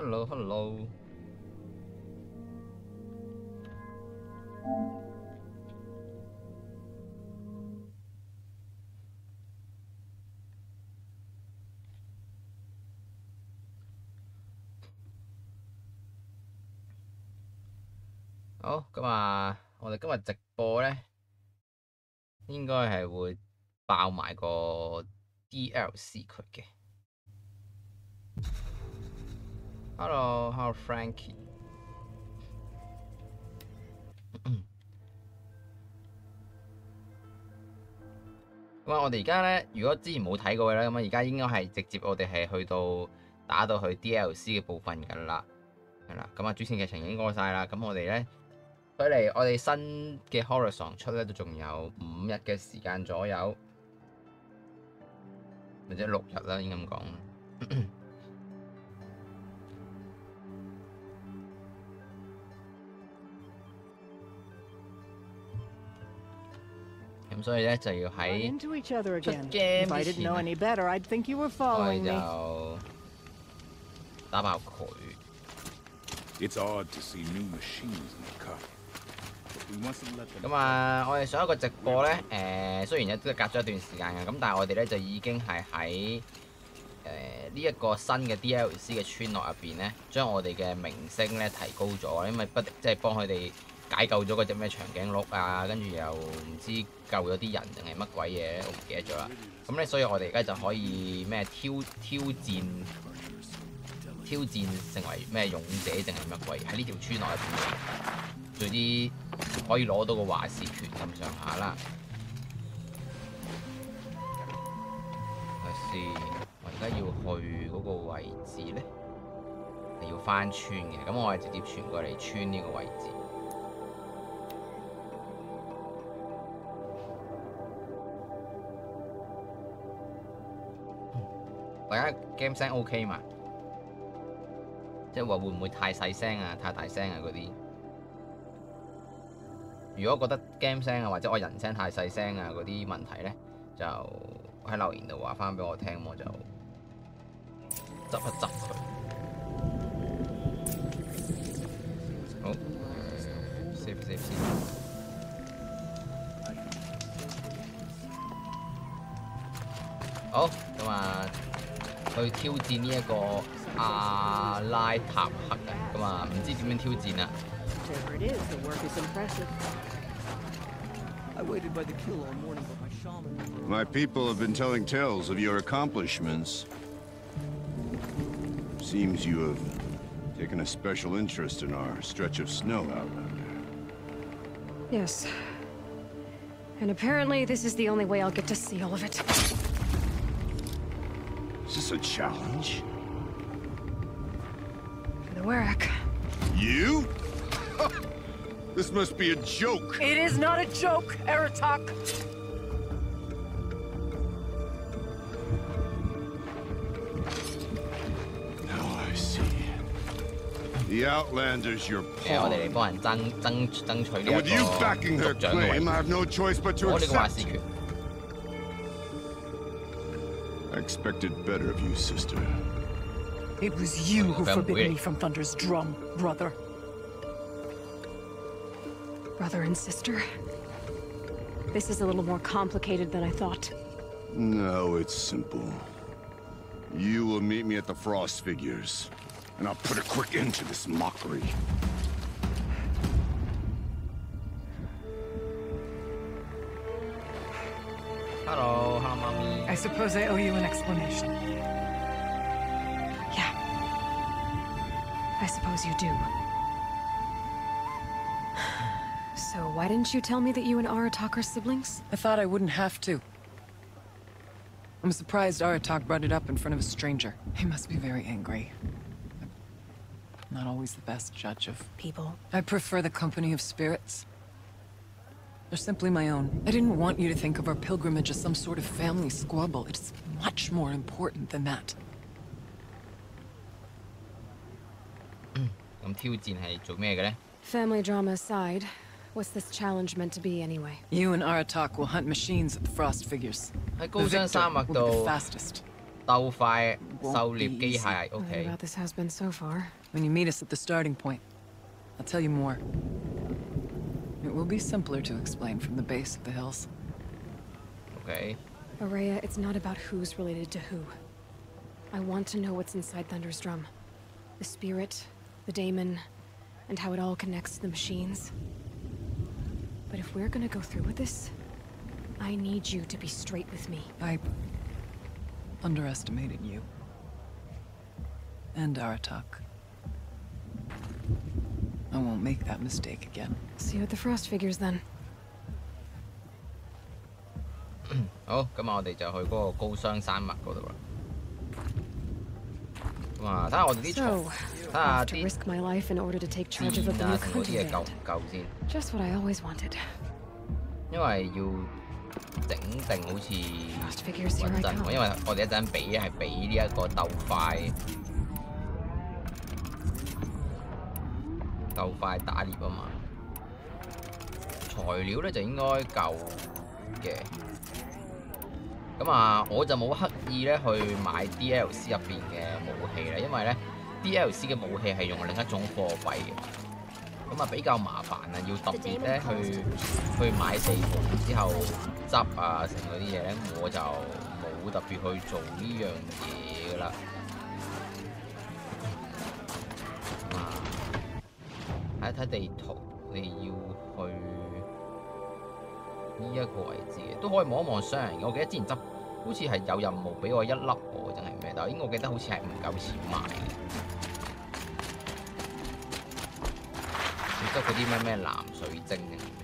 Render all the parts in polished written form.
Hello。好，咁啊，我哋今日直播咧，應該係會爆埋個 DLC 佢嘅。Hello Frankie。咁啊，我哋而家咧，如果之前冇睇過嘅咧，咁啊，而家應該係直接我哋係去到打到去 DLC 嘅部分㗎啦，係啦。咁啊，主線劇情已經過晒啦。咁我哋咧，距離我哋新嘅 Horizon 出咧，都仲有5日嘅時間左右，或者6日啦，應該咁講。咁所以咧就要喺出 game 之前，我哋就打爆佢。咁啊，我哋上一個直播咧，雖然都隔咗一段時間嘅，咁但係我哋咧就已經係喺呢一個新嘅 DLC 嘅村落入邊咧，將我哋嘅名聲咧提高咗，因為即係幫佢哋解救咗嗰隻咩長頸鹿啊，跟住又唔知救咗啲人定係乜鬼嘢，我唔記得咗啦。咁咧，所以我哋而家就可以咩挑戰成為咩勇者定係乜鬼？喺呢條村落入邊，最啲可以攞到個話事權咁上下啦。睇先，我而家要去嗰個位置咧，係要翻村嘅。咁我係直接傳過嚟村呢個位置。大家 game 聲 OK 嘛？即係話會唔會太細聲啊、太大聲啊嗰啲？如果覺得 game 聲啊或者我人聲太細聲啊嗰啲問題咧，就喺留言度話翻俾我聽，我就執一執佢。好 ，save 先。好，咁啊。去挑戰呢一個阿拉塔克啊，咁啊唔知點樣挑戰啊？ My people have been telling tales of your accomplishments. Seems you have taken a special interest in our stretch of snow out there. Yes. And apparently this is the only way I'll get to see all of it. Is this a challenge? For the Warwick. You? This must be a joke. It is not a joke, Aratak. Now I see. The Outlander's your pawn. 我哋嚟幫人爭取呢一個 With you backing her claim, I have no choice but to 我哋嘅話事 accept. 權。I expected better of you, sister. It was you who forbid me from Thunder's drum, brother. Brother and sister? This is a little more complicated than I thought. No, it's simple. You will meet me at the Frost Figures, and I'll put a quick end to this mockery. Hello, mommy. I suppose I owe you an explanation. Yeah. I suppose you do. So why didn't you tell me that you and Aratak are siblings? I thought I wouldn't have to. I'm surprised Aratak brought it up in front of a stranger. He must be very angry. I'm not always the best judge of People. I prefer the company of spirits. They're simply my own. I didn't want you to think of our pilgrimage as some sort of family squabble. It's much more important than that. 咁挑戰係做咩嘅咧？ Family drama aside, what's this challenge meant to be anyway? You and Aratak will hunt machines at the Frost Figures. 喺高山沙漠 The victor will be 度 the fastest. 鬥快狩獵機械 What OK。 about this has been so far? When you meet us at the starting point, I'll tell you more. It will be simpler to explain from the base of the hills. OK。 Araya, it's not about who's related to who. I want to know what's inside Thunder's drum. The spirit, the daemon, and how it all connects to the machines. But if we're gonna go through with this, I need you to be straight with me. I underestimated you. And Aratak. I won't make that mistake again. See you at the Frost Figures then. 好，咁啊，我哋就去嗰個高雙山脈嗰度啦。咁啊，睇下我哋啲 So, 睇 I 下 have to 啲 risk my life in order to take charge of 箭 the 啊， blue 成嗰啲嘢夠 contraband. 唔夠先？ Just what I always wanted. 因為要整定好似 Frost Figures, here 穩 I 陣喎， come. 因為我哋一陣係俾呢一個鬥快打獵啊嘛。材料咧就應該夠嘅。咁啊，我就冇刻意咧去買 DLC 入邊嘅武器啦，因為咧 DLC 嘅武器係用另一種貨幣嘅，咁啊比較麻煩啊，要特別咧去買地圖之後執啊成嗰啲嘢咧，我就冇特別去做呢樣嘢噶啦。睇一睇地圖，你要去呢一個位置嘅，都可以望一望商人嘅。我記得之前執好似係有任務俾我1粒喎，真係咩？但係我記得好似係唔夠錢買嘅。即係嗰啲咩藍水晶定係咩？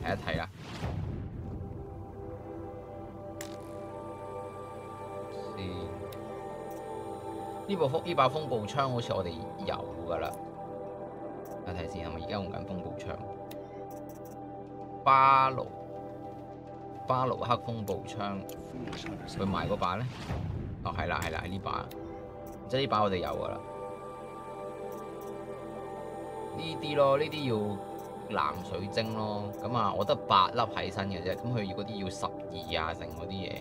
睇一睇啦。呢把風暴槍好似我哋有㗎啦，睇睇先係咪而家用緊風暴槍？巴盧克風暴槍，佢賣嗰把咧？哦係啦，呢把，即係呢把我哋有㗎啦。呢啲咯，呢啲要藍水晶咯，咁啊我得8粒喺身嘅啫，咁佢嗰啲要12啊成嗰啲嘢。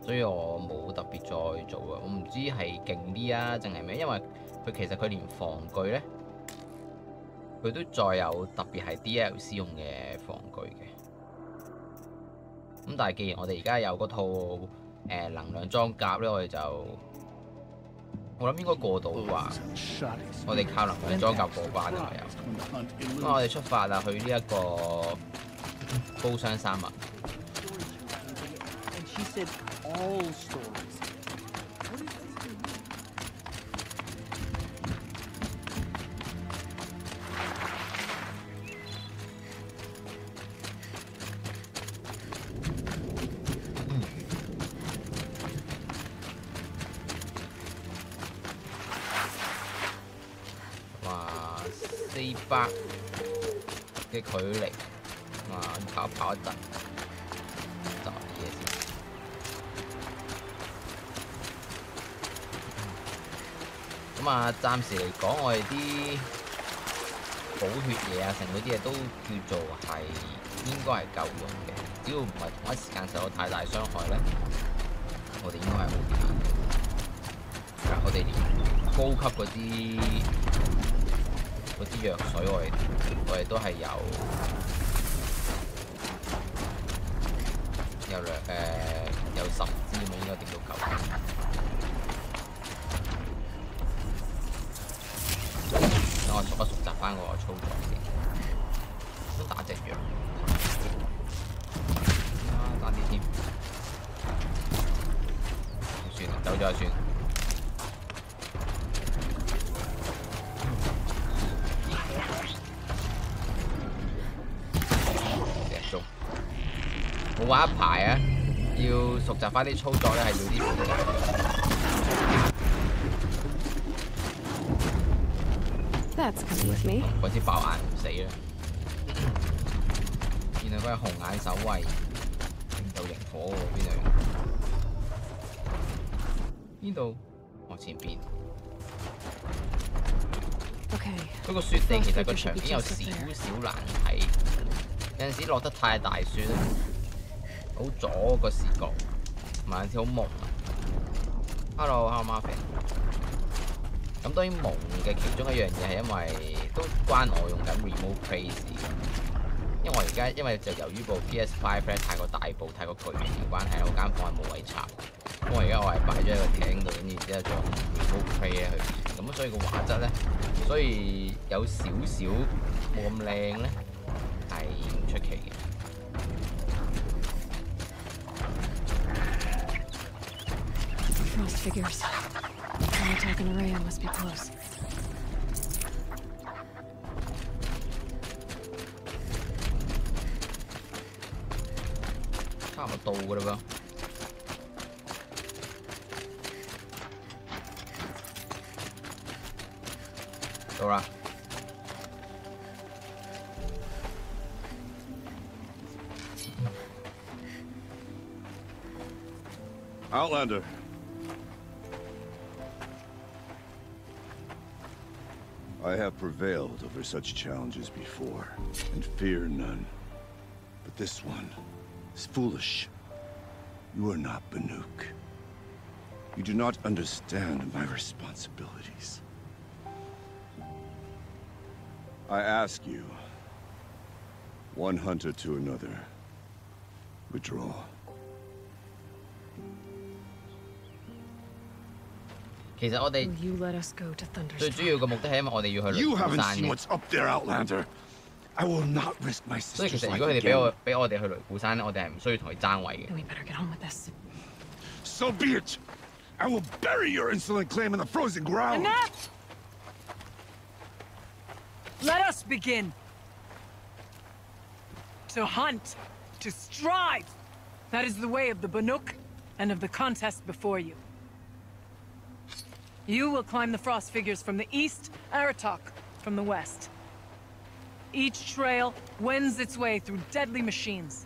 所以我冇特別再做啊！我唔知係勁啲啊，定係咩？因為其實佢連防具咧，佢都再有特別係 DLC 用嘅防具嘅。咁但係既然我哋而家有嗰套能量裝甲咧，我哋就我諗應該過到啩。我哋靠能量裝甲過關啊！又咁我哋出發啦，去呢一個高雙山脈。All stories. 哇，400嘅距離，哇，跑一陣，執嘢先。咁啊，暫時嚟講，我哋啲補血嘢啊，成嗰啲嘢都叫做係應該係夠用嘅，只要唔係同一時間受到太大傷害咧，我哋應該係 OK 嘅。嗱，我哋連高級嗰啲藥水，我哋都係有10支咁，應該點都夠。等我熟習翻個操作先，都打隻藥，打啲添，算啦，走咗就算。冇玩一排啊，要熟習翻啲操作咧，係要啲時間。That's coming with me. 嗰支爆眼唔死啦！原來佢係紅眼守衛，就螢火喎，邊度？哦，前邊。Okay. 嗰個雪地其實個場面有少少難睇，有陣時落得太大雪咧，好阻個視覺，同同埋有啲好蒙啊。Hello Marvin。咁當然蒙嘅其中一樣嘢係因為都關我用緊 remote play 事嘅，因為我而家就由於部 PS5 咧太過大部太過巨型嘅關係，我間房係冇位插。咁我而家係擺咗喺個艇度，跟住之後再用 remote play 咧去練，咁所以個畫質咧，所以有少少冇咁靚咧，係唔出奇嘅。Frost figures. Artok and Araya must be close. 差唔多到㗎啦噃，到啦。Outlander. I have prevailed over such challenges before, and fear none. But this one is foolish. You are not Banuk. You do not understand my responsibilities. I ask you, one hunter to another, withdraw. 其實我哋 Will you let us go to 最主 Thunderstone? 要嘅目的係因為我哋要去雷 You 鼓 haven't 山 seen 嘅， what's up there, Outlander. I will not risk my 所以其 sister's 實如 life 果佢哋俾 again. 我俾我哋去雷鼓山咧，我哋係唔需要同佢爭位嘅。 Then we better get on with this. So be it. I will bury your insolent claim in the frozen ground. Enough! Let us begin. To hunt, to strive. That is the way of the Banuk and of the contest before you. You will climb the frost figures from the east, Aratok from the west. Each trail wends its way through deadly machines.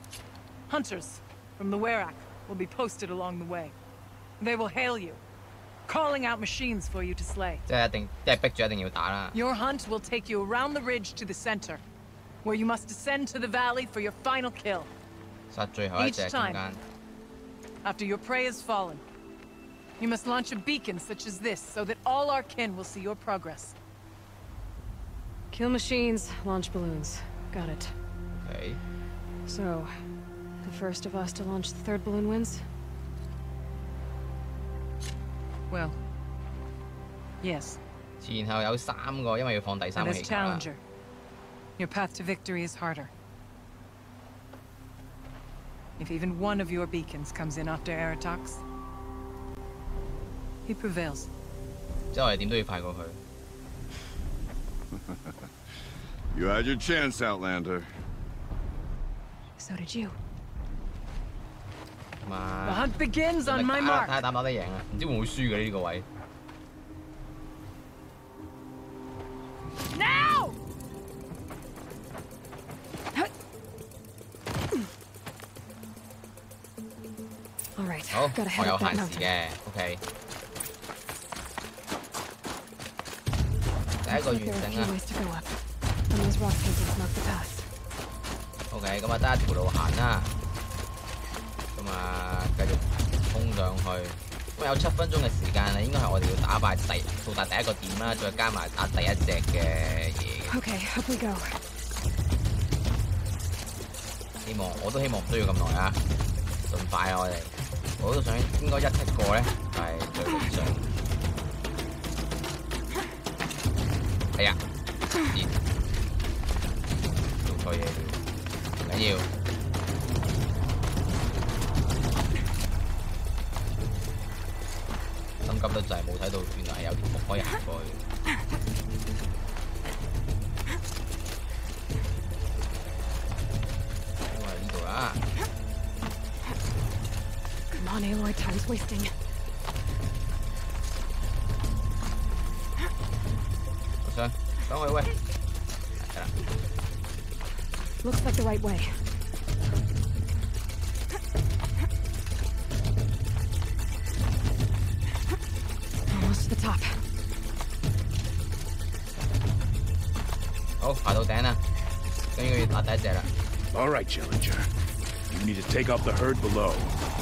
Hunters from the Werak will be posted along the way. They will hail you, calling out machines for you to slay. 即係逼住一定要打啦。 Your hunt will take you around the ridge to the center, where you must descend to the valley for your final kill. 殺最後一隻 Each 中 time 間。 After your prey has fallen, you must launch a beacon such as this so that all our kin will see your progress. Kill machines, launch balloons. Got it. OK。 So, the first of us to launch the third balloon wins? Well, yes. 前後有3個，因為要放第3 But 個 as 氣球啦。 challenger, your path to victory is harder. If even one of your beacons comes in after Aratox, he prevails. 即係我哋點都要快過去。 You had your chance, Outlander. So did you. 咁 The 啊， hunt begins on my 睇 mark. 下打唔打得贏啊？唔知會唔會輸嘅呢個位。 Now! All right, 好， gotta 我 head 有 up that 限時 mountain. 嘅。OK。第一 Looks 個 like 完 there are a 整 few 啦。 ways to go up. And those rock paintings mark the path. OK，咁啊得一條路行啦。咁啊繼續衝上去。咁有7分鐘嘅時間啦，應該係我哋要到達第一個點啦，再加埋打第一隻嘅嘢嘅。 Okay, up we go. 我都希望唔需要咁耐啊，盡快啊！我都想應該一剔過咧，就係最理想。哎呀，跌，做錯嘢了，唔緊要。心急得滯，冇睇到原來係有條木可以行過去。因為呢度啦。 Come on, Aloy, time's wasting. 上去喂，係啦。 Looks like the right way. Almost to the top. 好，爬到頂啦，咁應該要打第一隻啦。 All right, Challenger. You need to take out the herd below.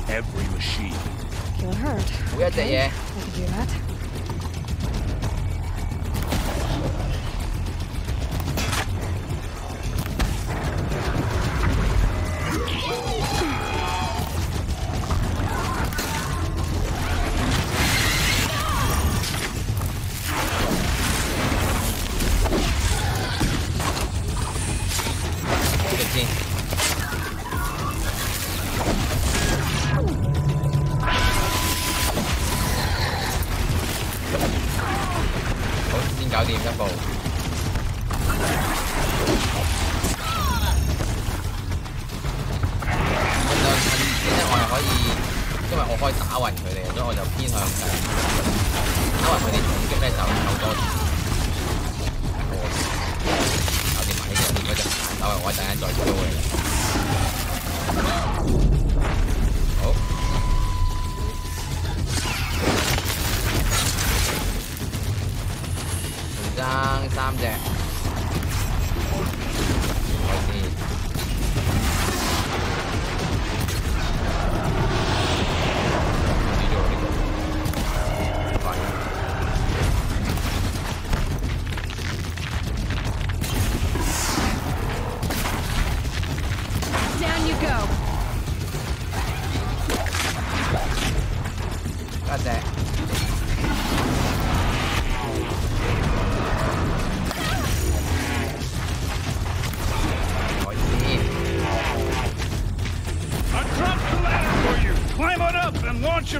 every machine. Kill a herd. 每一隻嘢。 I can do that.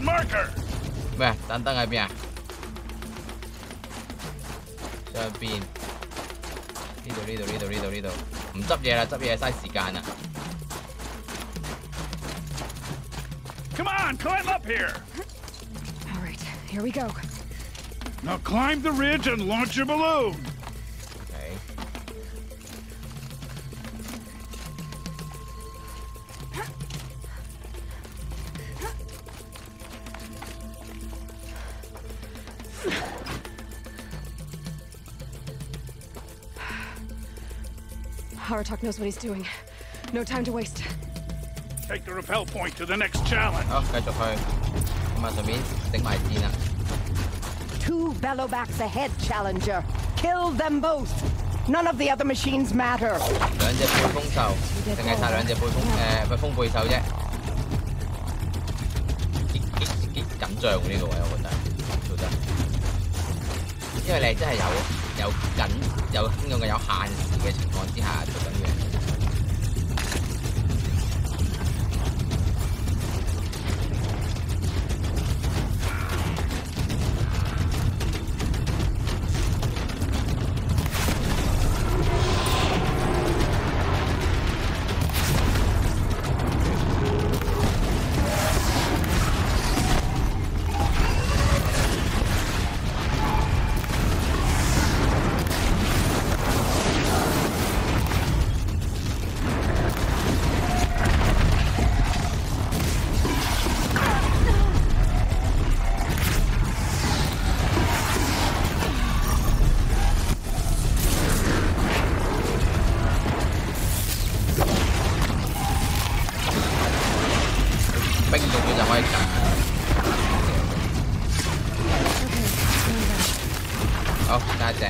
Marker. 咩？盞燈喺邊啊？上邊呢度，唔執嘢啦，執嘢嘥時間啊 Come on, climb up here. All right, here we go. Now climb the ridge and launch your balloon. Okay. Aratok knows what he's doing. No time to waste. Take the rappel point to the next challenge. 好，繼續去。咁啊，順便整埋箭啦。Two bellowbacks ahead, Challenger. Kill them both. None of the other machines matter. 兩隻背風獸，淨係殺兩隻背風背獸啫。幾緊張喎呢個位，我覺得做得，因為你真係有應用嘅有限時嘅情況之下做緊嘅。好，下一隻。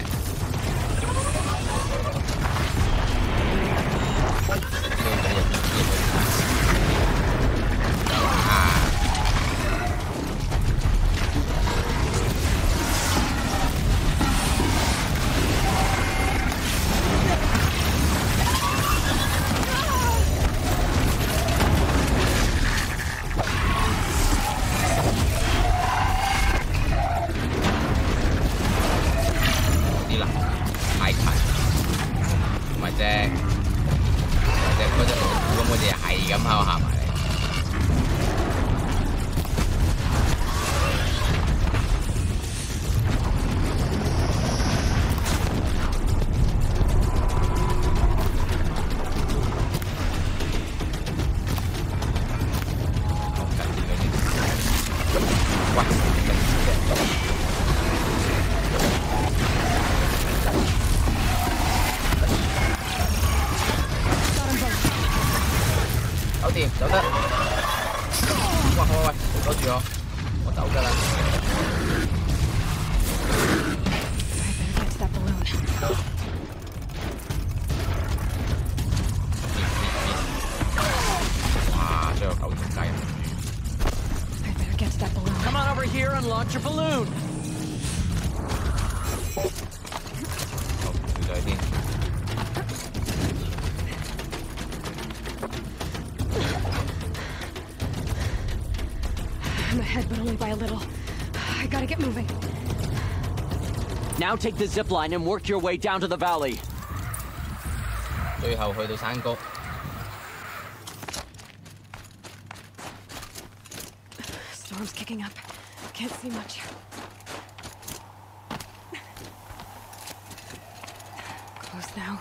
掂，走得。住我，我走㗎啦。哇！最後9條雞。Come on over here and launch your balloon. 好，小心啲。I'm ahead, but only by a little. I gotta get moving. Now take the zip line and work your way down to the valley. 最後去到山谷。Storm's kicking up. Can't see much. Close now.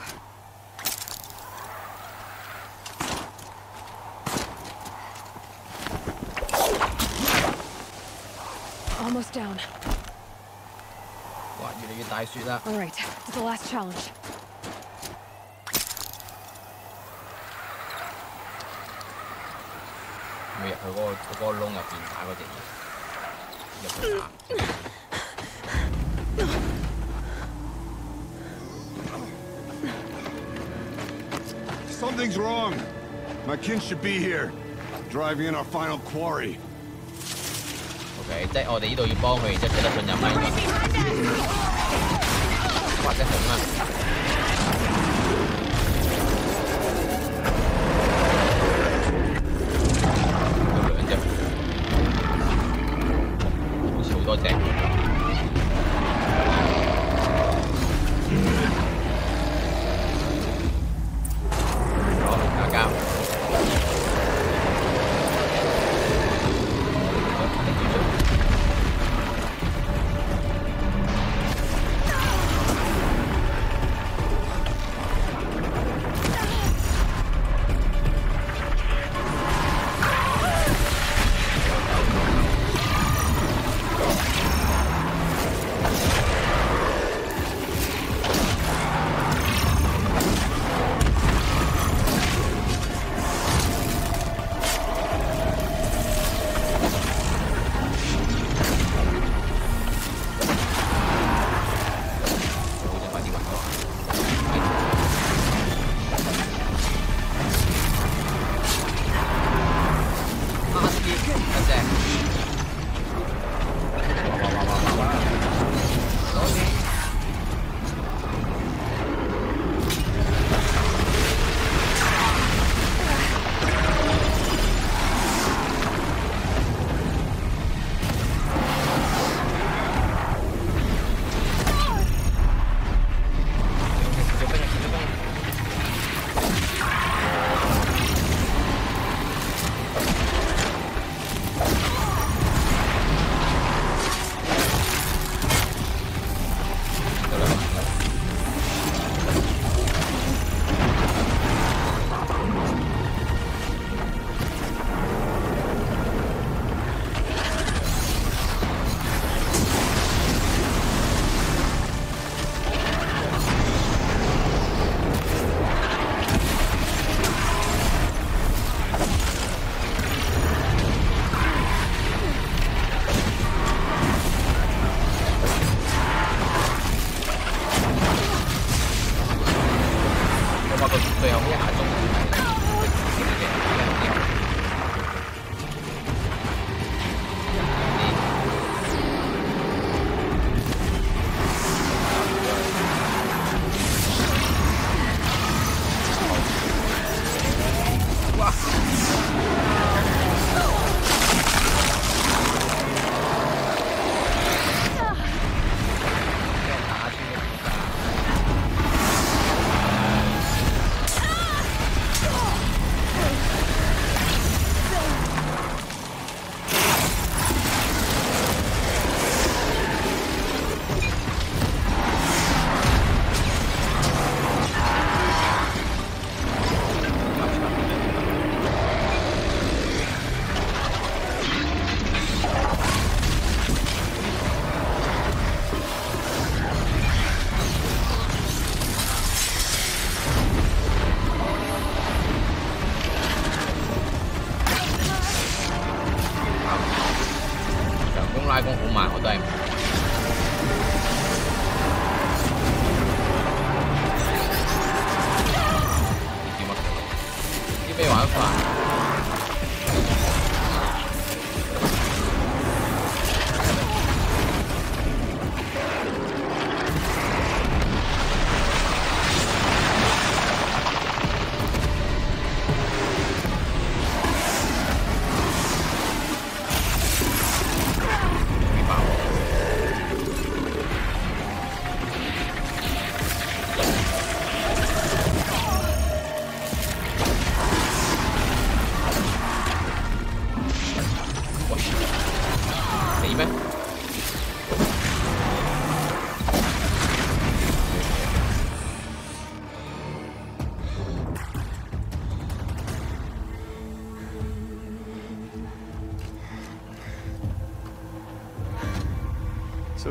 Almost down. 哇！越嚟越大雪啦。All right, to the last challenge. 咪入去嗰個窿入邊打嗰隻嘢，入去打。Something's wrong. My kin should be here, driving in our final quarry. OK， 即係我哋呢度要幫佢，然之後寫得信任咪。或者紅啊！多謝。好，打交。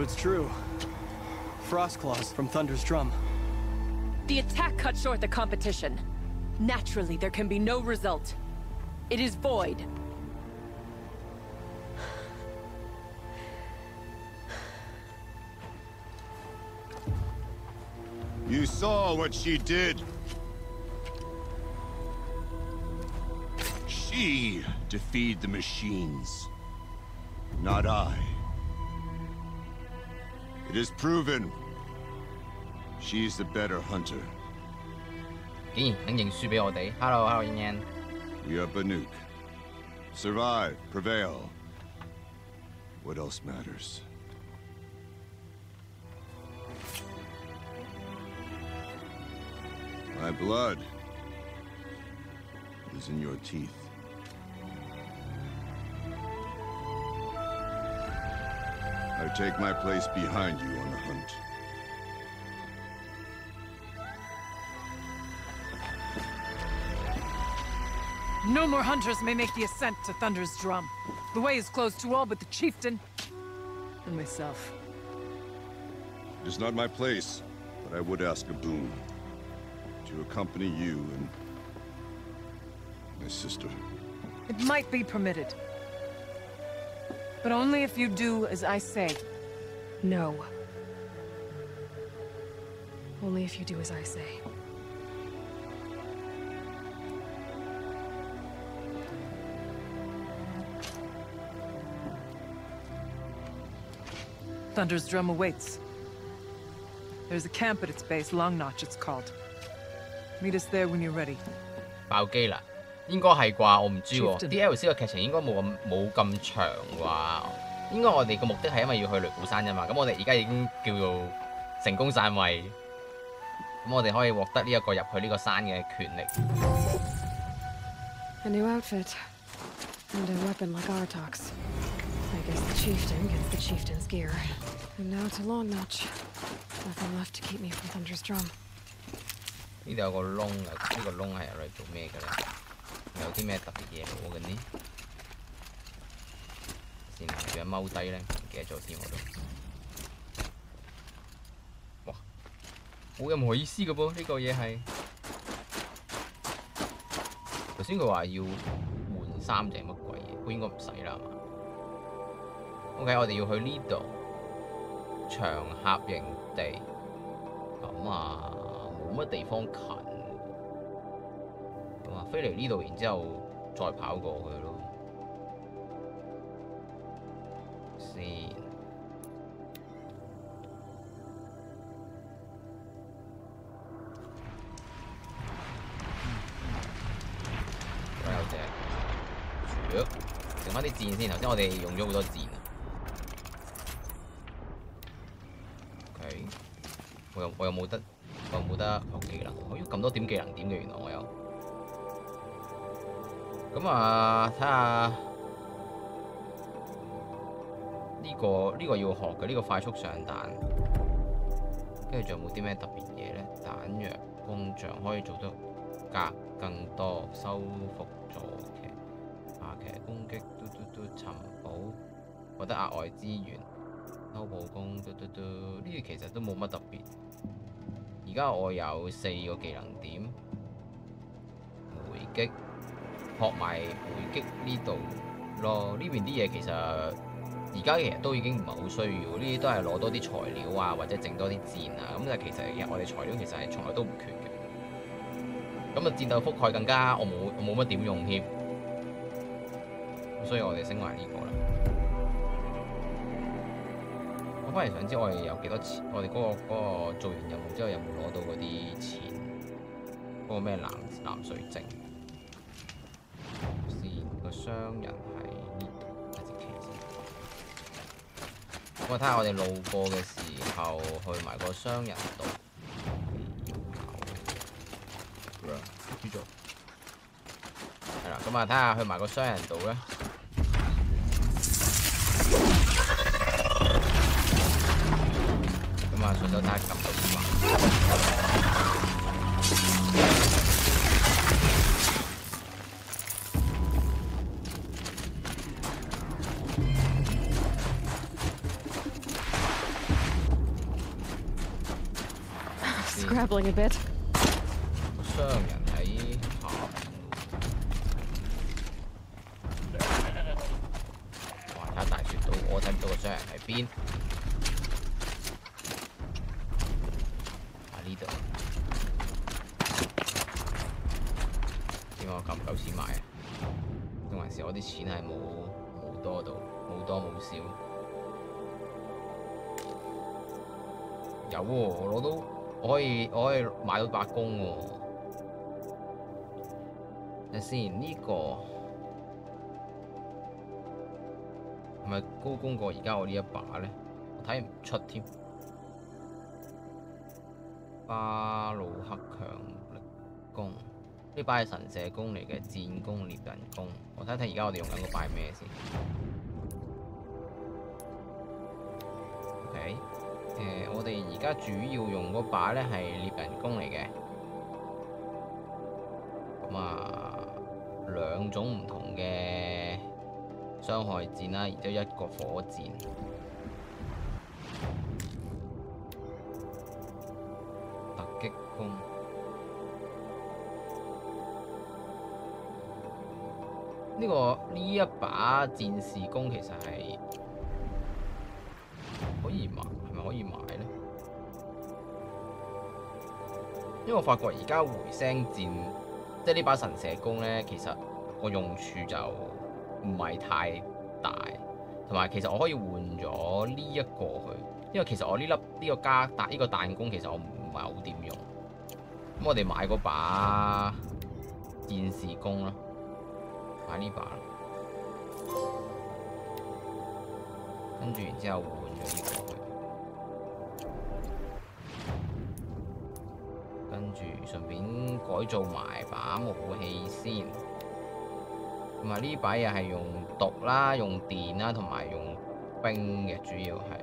So it's true. Frost claws from Thunder's drum. The attack cut short the competition. Naturally, there can be no result. It is void. You saw what she did. She defeated the machines, not I. It is proven. She's the better hunter. 竟然肯認輸俾我哋。Hello， 燕燕。We are Banuk. Survive, prevail. What else matters? My blood is in your teeth. I take my place behind you on the hunt. No more hunters may make the ascent to Thunder's drum. The way is closed to all but the chieftain and myself. It is not my place, but I would ask a boon. To accompany you and my sister. It might be permitted. But only if you do as I say. No. Only if you do as I say. Thunder's drum awaits. There's a camp at its base, Long Notch it's called. Meet us there when you're ready. 爆機啦，應該係啩？我唔知喎。DLC 嘅劇情應該冇咁長啩。應該我哋嘅目的係因為要去雷鼓山啫嘛。咁我哋而家已經叫做成功散位。咁我哋可以獲得呢一個入去呢個山嘅權力。A new outfit. And a weapon like Artok's. I guess the chieftain gets the chieftain's gear. And now to Long Notch. Nothing left to keep me from Thunder's drum. 呢度有個窿嘅，呢個窿係嚟做咩嘅咧？有啲咩特別嘢攞嘅呢？先仲有踎低咧，唔記得咗添我都。哇！冇任何意思嘅噃，呢個嘢係。頭先佢話要換衫定係乜鬼嘢？佢應該唔使啦，係嘛 ？OK， 我哋要去呢度長峽營地。咁啊〜冇乜地方近，咁啊飛嚟呢度，然之後再跑過去咯。先，仲有隻，剩翻啲箭先。頭先我哋用咗好多箭啊。OK， 我有冇得？我冇得學技能，我要咁多點技能點嘅，原來我有。咁啊，睇下呢個要學嘅，呢個快速上彈，跟住仲有冇啲咩特別嘢咧？彈藥工匠可以做得更多，收復坐騎、下騎攻擊，尋寶，獲得額外資源，偷步攻，呢啲其實都冇乜特別。而家我有4個技能點，回擊，學埋回擊呢度咯。呢邊啲嘢其實而家其實都已經唔係好需要，呢啲都係攞多啲材料啊，或者整多啲箭啊。咁但係其實我哋材料其實係從來都唔缺嘅。咁啊，戰鬥覆蓋更加我冇乜點用添，所以我哋升埋呢個啦。我反而想知我哋有幾多錢，我哋嗰個做完任務之後有冇攞到嗰啲錢？嗰個咩藍水晶？先個商人喺呢度，一隻旗先。我睇下我哋路過嘅時候，去埋個商人度。叫做係啦，咁啊睇下去埋個商人度咧。咁啊，順手睇下撳到點啊！ scrabbling a bit. 個商人喺下邊。哇！睇下大雪島，我睇唔到個商人喺邊。啊呢度。點解我夠唔夠錢買啊？定還是我啲錢係冇多到，冇多冇少？有喎，我攞到，我可以買到把弓喎。睇先呢個係咪高攻過而家我呢一把咧？我睇唔出添。巴魯克強力弓。呢把係神射弓嚟嘅，戰弓獵人弓。我睇睇而家我哋用緊嗰把係咩先。OK， 我哋而家主要用嗰把咧係獵人弓嚟嘅。咁啊，兩種唔同嘅傷害箭啦，然之後一個火箭。突擊弓。呢一把戰士弓其實係可以買，係咪可以買咧？因為我發覺而家回聲箭，即係呢把神射弓咧，其實個用處就唔係太大，同埋其實我可以換咗呢一個去，因為其實我呢個彈弓其實我唔係好點用。咁我哋買嗰把戰士弓啦。買呢把，跟住然之後換咗呢個去，跟住順便改造埋把武器先。同埋呢把又係用毒啦、用電啦，同埋用冰嘅，主要係。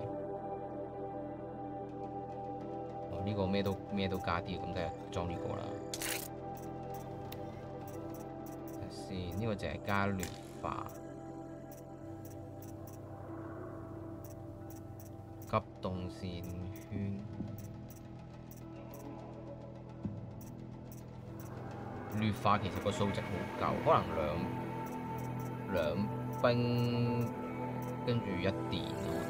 哦，呢個咩都加啲，咁梗係裝呢個啦。呢個就係加劣化、急動線圈、劣化，其實個數值好夠，可能兩冰跟住一電咯，我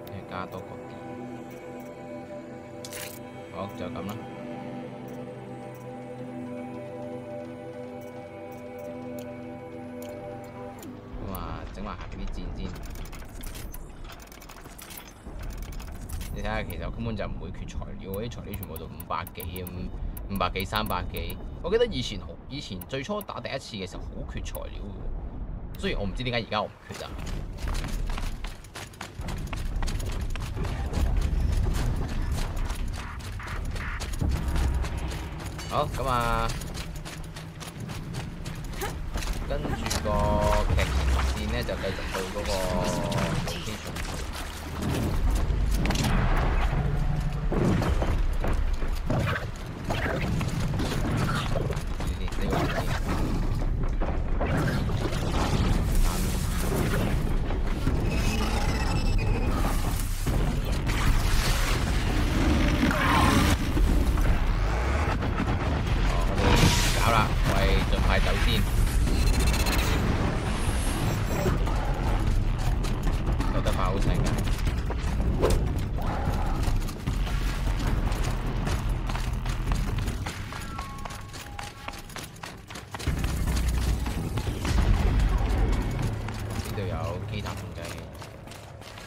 哋跟住加多個電，好就咁啦。整埋下邊啲箭先，你睇下，其實我根本就唔會缺材料，啲材料全部都500幾咁，500幾300幾。我記得以前最初打第一次嘅時候好缺材料嘅，雖然我唔知點解而家我唔缺啊。好，咁啊，跟住個劇情線咧就繼續到嗰個天場。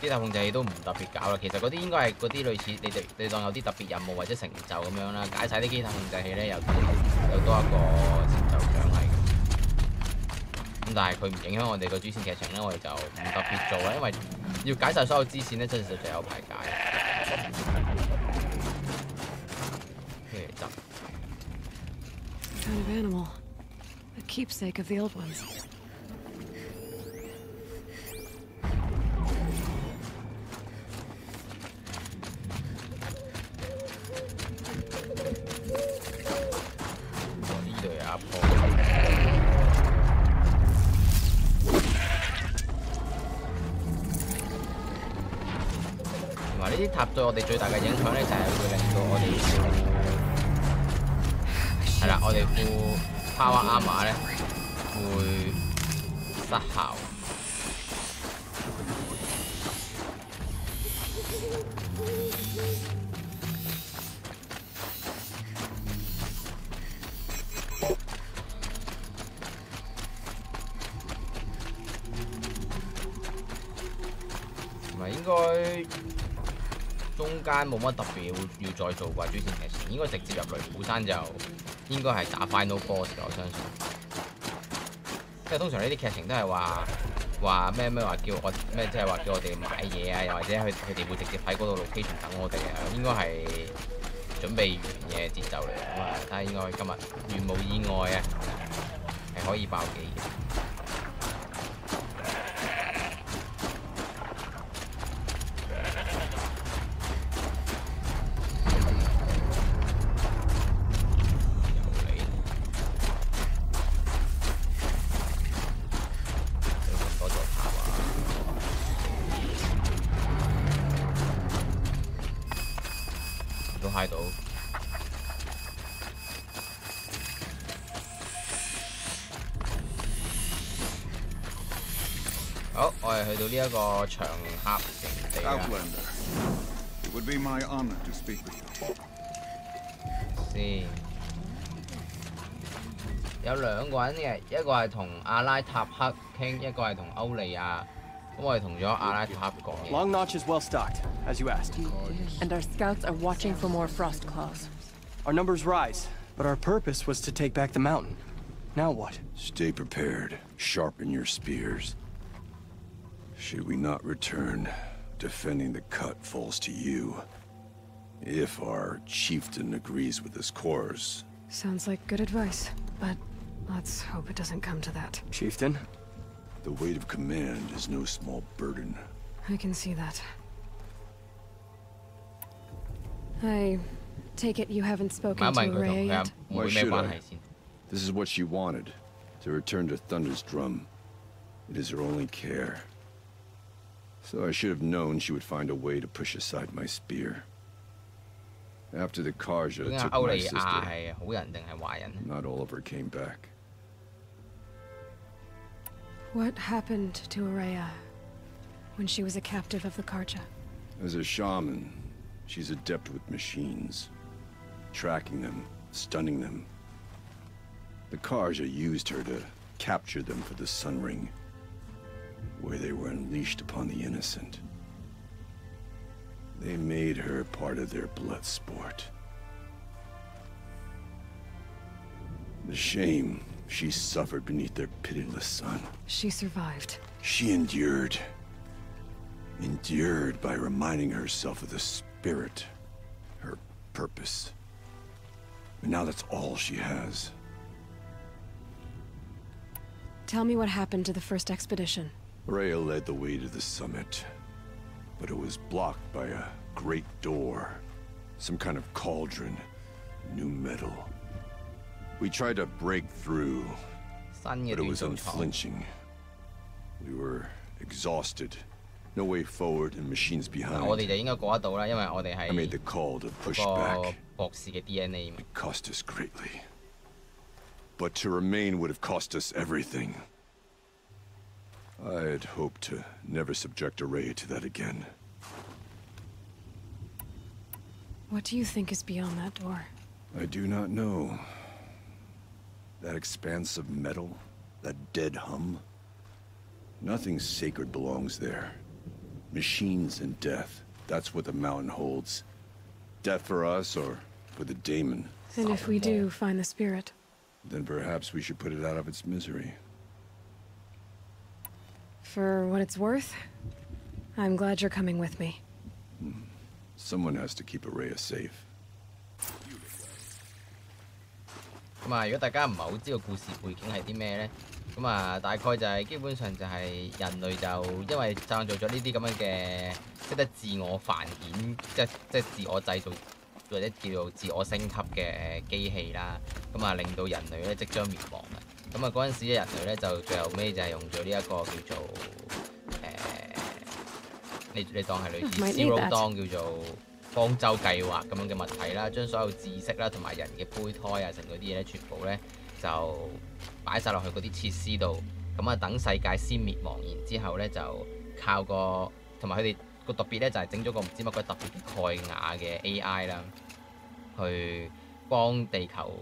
機塔控制器都唔特別搞啦，其實嗰啲應該係嗰啲類似你當有啲特別任務或者成就咁樣啦，解晒啲機塔控制器咧有多一個成就獎勵嘅。咁但係佢唔影響我哋個主線劇情咧，我哋就唔特別做啦，因為要解晒所有支線咧，真係實在有排解。跟住執。Kind of animal, a keepsake of the old ones. 咁埋呢啲塔對我哋最大嘅影響咧，就係會令到我哋係啦，我哋副 power armor 咧會失效。應該中間冇乜特別要再做啩，主線劇情應該直接入雷虎山就應該係打 final boss 嘅，我相信。即係通常呢啲劇情都係話咩話叫我咩，即係話叫我哋買嘢啊，又或者佢哋會直接喺嗰度 location 等我哋啊，應該係準備完嘅節奏嚟。咁啊，睇下應該今日如無意外啊，係可以爆機嘅。都嗨到，好，我哋去到呢一個長峽城地啦。It would be my honor to speak with you. 先，有兩個人嘅，一個係同阿拉塔克傾，一個係同歐利亞。咁我哋同咗阿拉塔克講嘢。Long Notch is well stocked, as you asked. And our scouts are watching for more frost claws. Our numbers rise, but our purpose was to take back the mountain. Now what? Stay prepared. Sharpen your spears. Should we not return, defending the cut falls to you. If our chieftain agrees with this course. Sounds like good advice, but let's hope it doesn't come to that. Chieftain? The weight of command is no small burden. I can see that. I take it you haven't spoken to Araya yet? Why should I? This is what she wanted, to return to Thunder's Drum. It is her only care. So I should have known she would find a way to push aside my spear. After the Karja took my sister, not all of her came back. What happened to Araya when she was a captive of the Karja? As a shaman, she's adept with machines, tracking them, stunning them. The Karja used her to capture them for the Sun Ring, where they were unleashed upon the innocent. They made her part of their blood sport. The shame she suffered beneath their pitiless sun. She survived. She endured. Endured by reminding herself of the spirit, her purpose. And now that's all she has. Tell me what happened to the first expedition. Rhea led the way to the summit, but it was blocked by a great door. Some kind of cauldron, new metal. We tried to break through, but it was unflinching. We were exhausted. No way forward and machines behind. I made the call to push back. It cost us greatly. But to remain would have cost us everything. I had hoped to never subject Araya to that again. What do you think is beyond that door? I do not know. That expanse of metal, that dead hum. Nothing sacred belongs there. Machines and death, that's what the mountain holds. Death for us or for the daemon. And if we do find the spirit? Then perhaps we should put it out of its misery. For what it's worth, I'm glad you're coming with me. Someone has to keep Araya safe. 咁啊，如果大家唔係好知道故事背景係啲咩咧，咁啊大概就係基本上就係人類就因為創造咗呢啲咁樣嘅識得自我繁衍，即係自我製造或者叫做自我升級嘅機器啦，咁啊令到人類咧即將滅亡嘅。咁啊嗰陣時嘅人類咧就最後尾就係用咗呢一個叫做你當係類似 Zero Dawn 叫做方舟計劃咁樣嘅物體啦，將所有知識啦同埋人嘅胚胎啊，成嗰啲嘢咧，全部咧就擺晒落去嗰啲設施度，咁啊等世界先滅亡，然之後咧就靠個同埋佢哋個特別咧就係整咗個唔知乜鬼特別嘅蓋亞嘅 AI 啦，去幫地球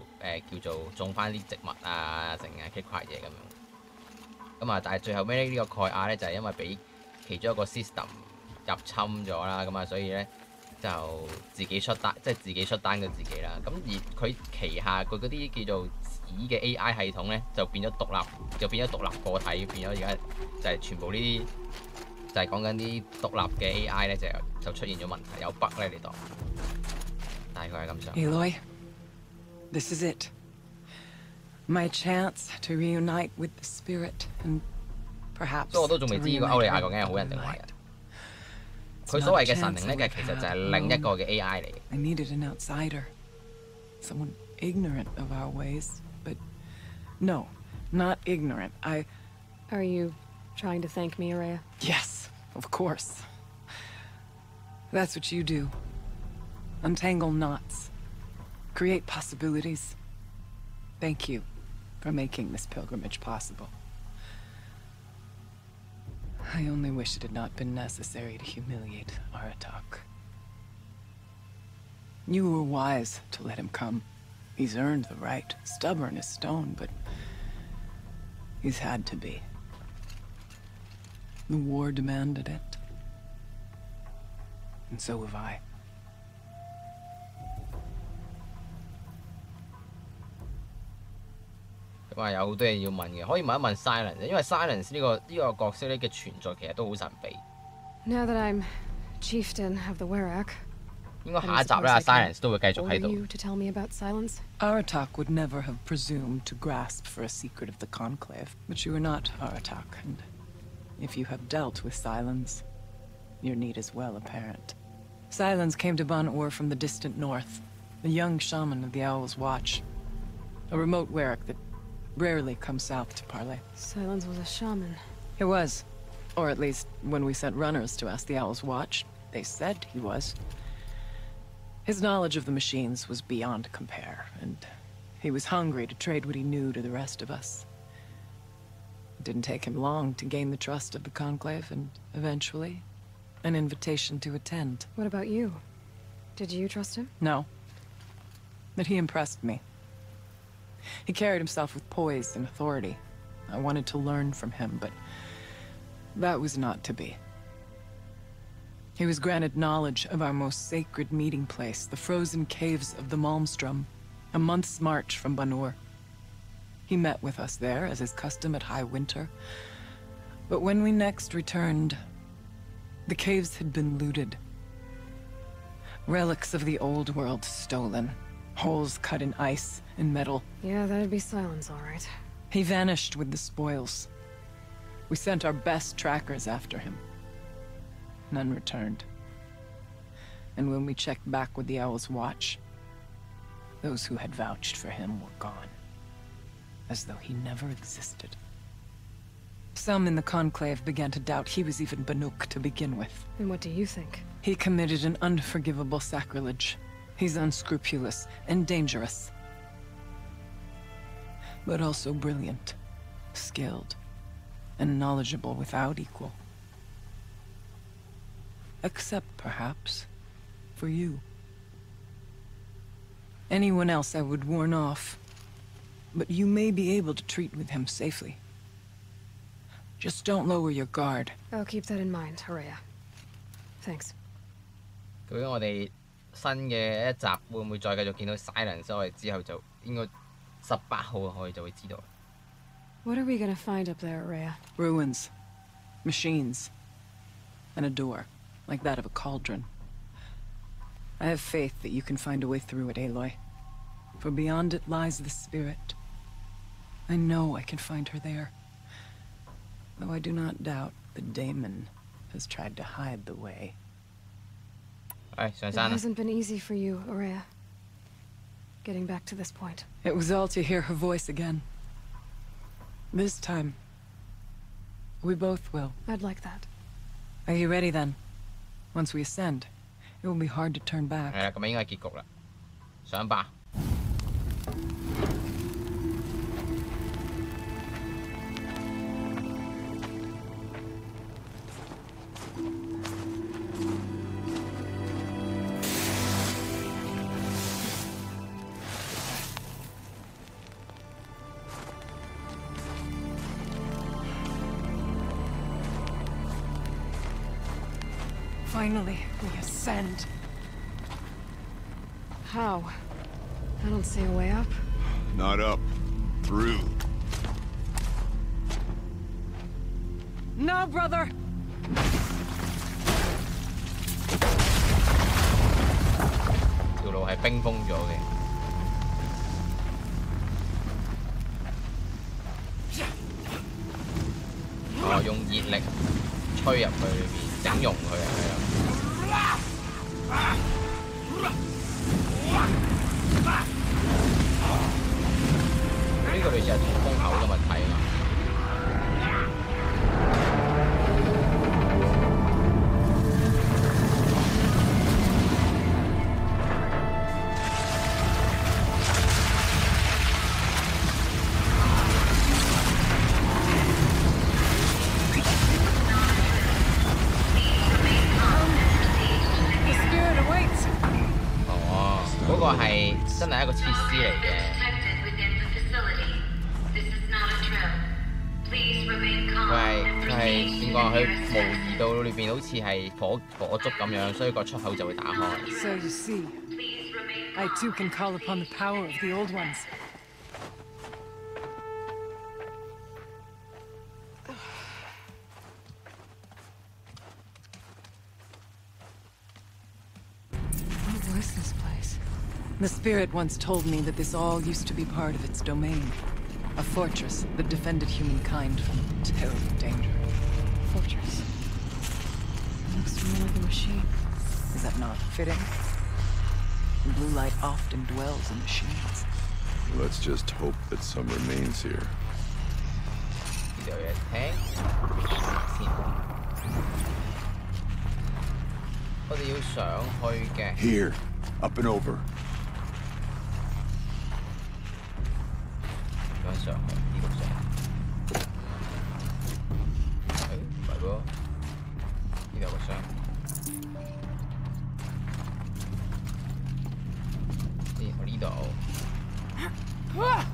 叫做種翻啲植物啊，成啊 kick 嘢咁樣。咁啊，但係最後尾呢個蓋亞咧就係因為俾其中一個 system 入侵咗啦，咁啊所以咧就自己出單，即係自己出單嘅自己啦。咁而佢旗下佢嗰啲叫做紙嘅 AI 系統咧，就變咗獨立個體，變咗而家就係全部呢啲就係講緊啲獨立嘅 AI 咧，就出現咗問題，有 bug 咧你當。大概係咁上。Aloy, this is it. My chance to reunite with the spirit and perhaps. 所以我都仲未知呢個歐利亞究竟係好人定壞人。佢所謂嘅神靈咧，其實就係另一個嘅 AI 嚟嘅。I needed an outsider, someone ignorant of our ways, but no, not ignorant. Are you trying to thank me, Araya? Yes, of course. That's what you do. Untangle knots, create possibilities. Thank you for making this pilgrimage possible. I only wish it had not been necessary to humiliate Aratak. You were wise to let him come. He's earned the right. Stubborn as stone, but he's had to be. The war demanded it. And so have I. 咁啊有好多嘢要問嘅，可以問一問 Silence， 因為 Silence 呢個角色咧嘅存在其實都好神秘。Now that I'm chieftain of the Werak, 應該下一集咧，Silence 都會繼續喺度。 you to tell me about Silence? Aratak would never have presumed to grasp for a secret of the Conclave, but you are not Aratak, and if you have dealt with Silence, your need is well apparent. Silence came to Ban-Ur from the distant north, a young shaman of the Owl's Watch, a remote Werak that rarely comes south to parley. Silence was a shaman. He was. Or at least, when we sent runners to ask the Owl's Watch, they said he was. His knowledge of the machines was beyond compare, and he was hungry to trade what he knew to the rest of us. It didn't take him long to gain the trust of the Conclave, and eventually, an invitation to attend. What about you? Did you trust him? No. But he impressed me. He carried himself with poise and authority. I wanted to learn from him, but that was not to be. He was granted knowledge of our most sacred meeting place, the frozen caves of the Malmstrom, a month's march from Ban-Ur. He met with us there, as is custom at high winter. But when we next returned, the caves had been looted. Relics of the old world stolen. Holes cut in ice and metal. Yeah, that'd be Silence, all right. He vanished with the spoils. We sent our best trackers after him. None returned. And when we checked back with the Owl's Watch, those who had vouched for him were gone. As though he never existed. Some in the Conclave began to doubt he was even Banuk to begin with. And what do you think? He committed an unforgivable sacrilege. He's unscrupulous and dangerous. But also brilliant, skilled, and knowledgeable without equal. Except, perhaps, for you. Anyone else I would warn off, but you may be able to treat with him safely. Just don't lower your guard. I'll keep that in mind, Araya. Thanks. 究竟我哋新嘅一集會唔會再繼續見到 Silence？ 我哋之後就應該18號我哋就會知道。What are we gonna find up there, Araya? Ruins, machines, and a door, like that of a cauldron. I have faith that you can find a way through it, Aloy. For beyond it lies the spirit. I know I can find her there. Though I do not doubt the daemon has tried to hide the way. It hasn't been easy for you, Araya. Getting back to this point. It was all to hear her voice again. This time, we both will. I'd like that. Are you ready then? Once we ascend, it will be hard to turn back. 係啦，咁應該係結局啦。上吧。Finally, we ascend. How? I don't see a way up. Not up. Through. No, brother! 條路係冰封咗嘅。哦，用熱力吹入去裏邊，整溶佢係啊。呢個類似係通風口嘅物體嘛。係真係一個設施嚟嘅。佢係點講？佢模擬到裏邊好似係火燭咁樣，所以個出口就會打開。So you see, I too can call upon the power of the old ones. What was this place? The spirit once told me that this all used to be part of its domain. A fortress that defended humankind from terrible danger. Fortress. It looks more like a machine. Is that not fitting? The blue light often dwells in machines. Let's just hope that some remains here. 呢度有嘢聽先，我哋要上去嘅。Here, up and over. 咁樣上去，呢度上。唔係喎，呢度有個箱。我呢度。咁啊！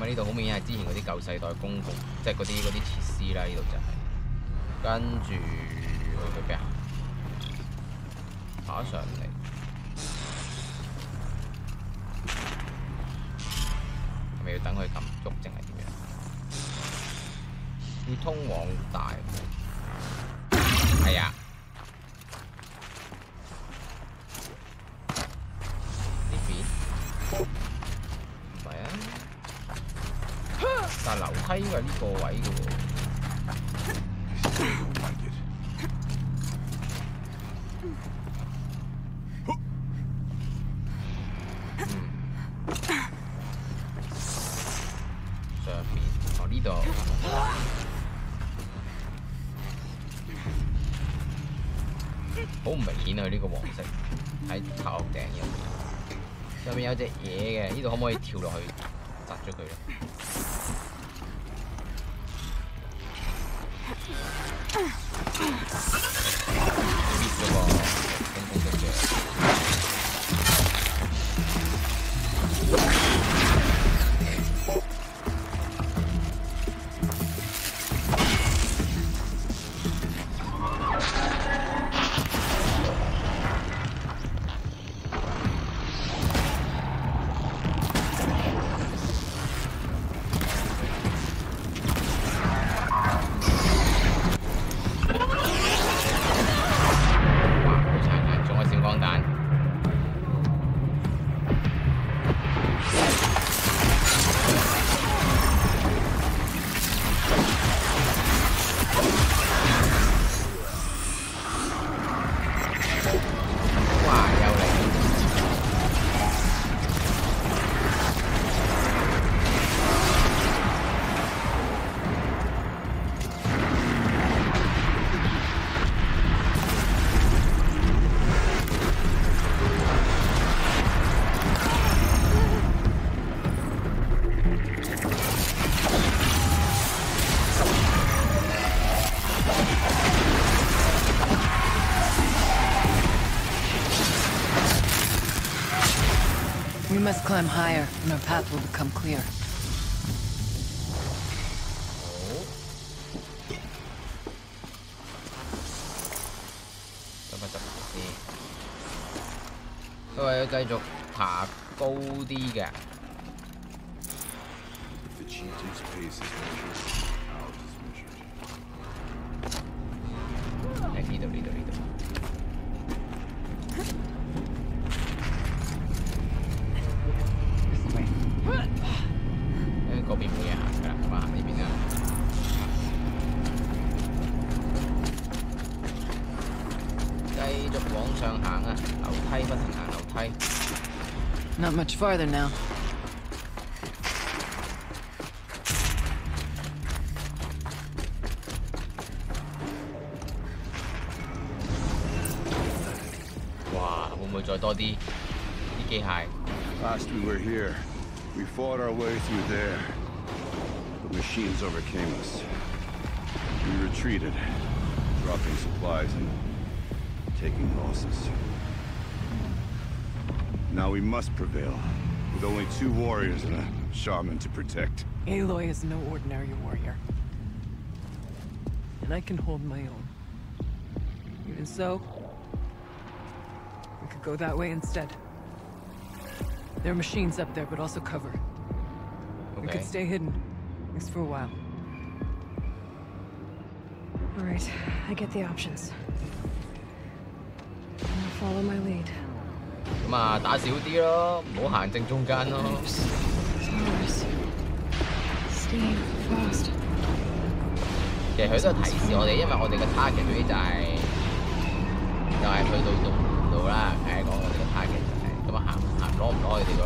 呢度好明顯係之前嗰啲舊世代公共，即係嗰啲設施啦。呢度就係，跟住去邊啊？爬上嚟，係咪要等佢撳喐定係點樣？要通往大門，係啊。呢邊唔係啊。但樓梯應該係呢個位嘅喎。上面，哦呢度。好唔明顯啊！佢呢個黃色喺頭頂入面，上面有隻嘢嘅，呢度可唔可以跳落去擲咗佢咧？搣咗個公公隻腳。climb higher, and our path will become clear. 好，咁啊執先。佢話要繼續爬高啲嘅。The chieftain's pace is measured, ours is measured. 喺呢度。嗰邊冇嘢行㗎啦，咁啊行呢邊啦。繼續往上行啊，樓梯不停行樓梯。Not much farther now. 哇，會唔會再多啲機械？ Last we were here, we fought our way through there. The machines overcame us. We retreated, dropping supplies and taking losses. Now we must prevail, with only 2 warriors and a shaman to protect. Aloy is no ordinary warrior. And I can hold my own. Even so, we could go that way instead. There are machines up there, but also cover. We could stay hidden, at least for a while. All right, I get the options. I'll follow my lead. 咁啊，打少啲咯，唔好行正中間咯。Steam, frost. 其實佢都係提示我哋，因為我哋嘅 target 嗰啲就係去到度啦。第一個我哋嘅 target 就係咁啊，攞唔攞佢哋個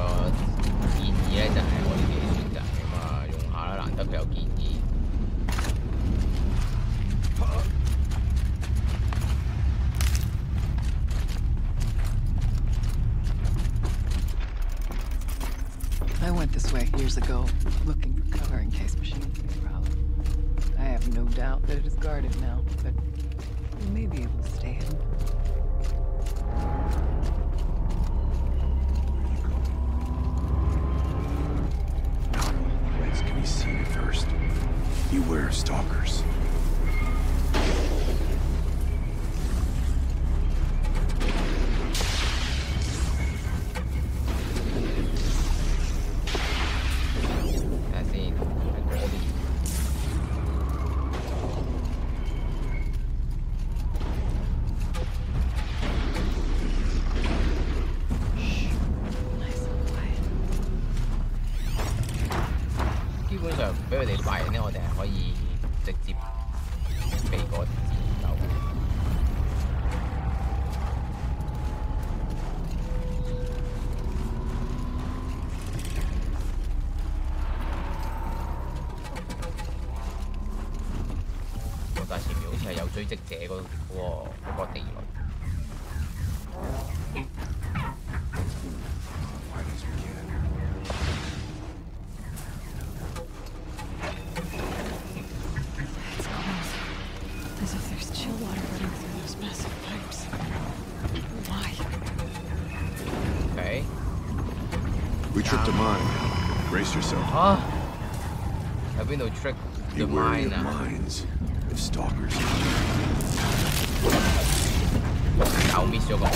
建議咧，就係我哋自己選擇咁啊，用下啦，難得佢有建議。I went this way years ago, looking for cover in case machines may prowl. I have no doubt that it is guarded now, but we may be able to stay hidden. Threats can be seen at first. Beware of stalkers.追跡者嗰個地雷。As if there's chill water running through those massive pipes. Why? Okay. We tripped a mine. Brace yourself. 啊！喺邊度 trick the mine 啊 ？Mines. If stalkers. 又 miss 咗個。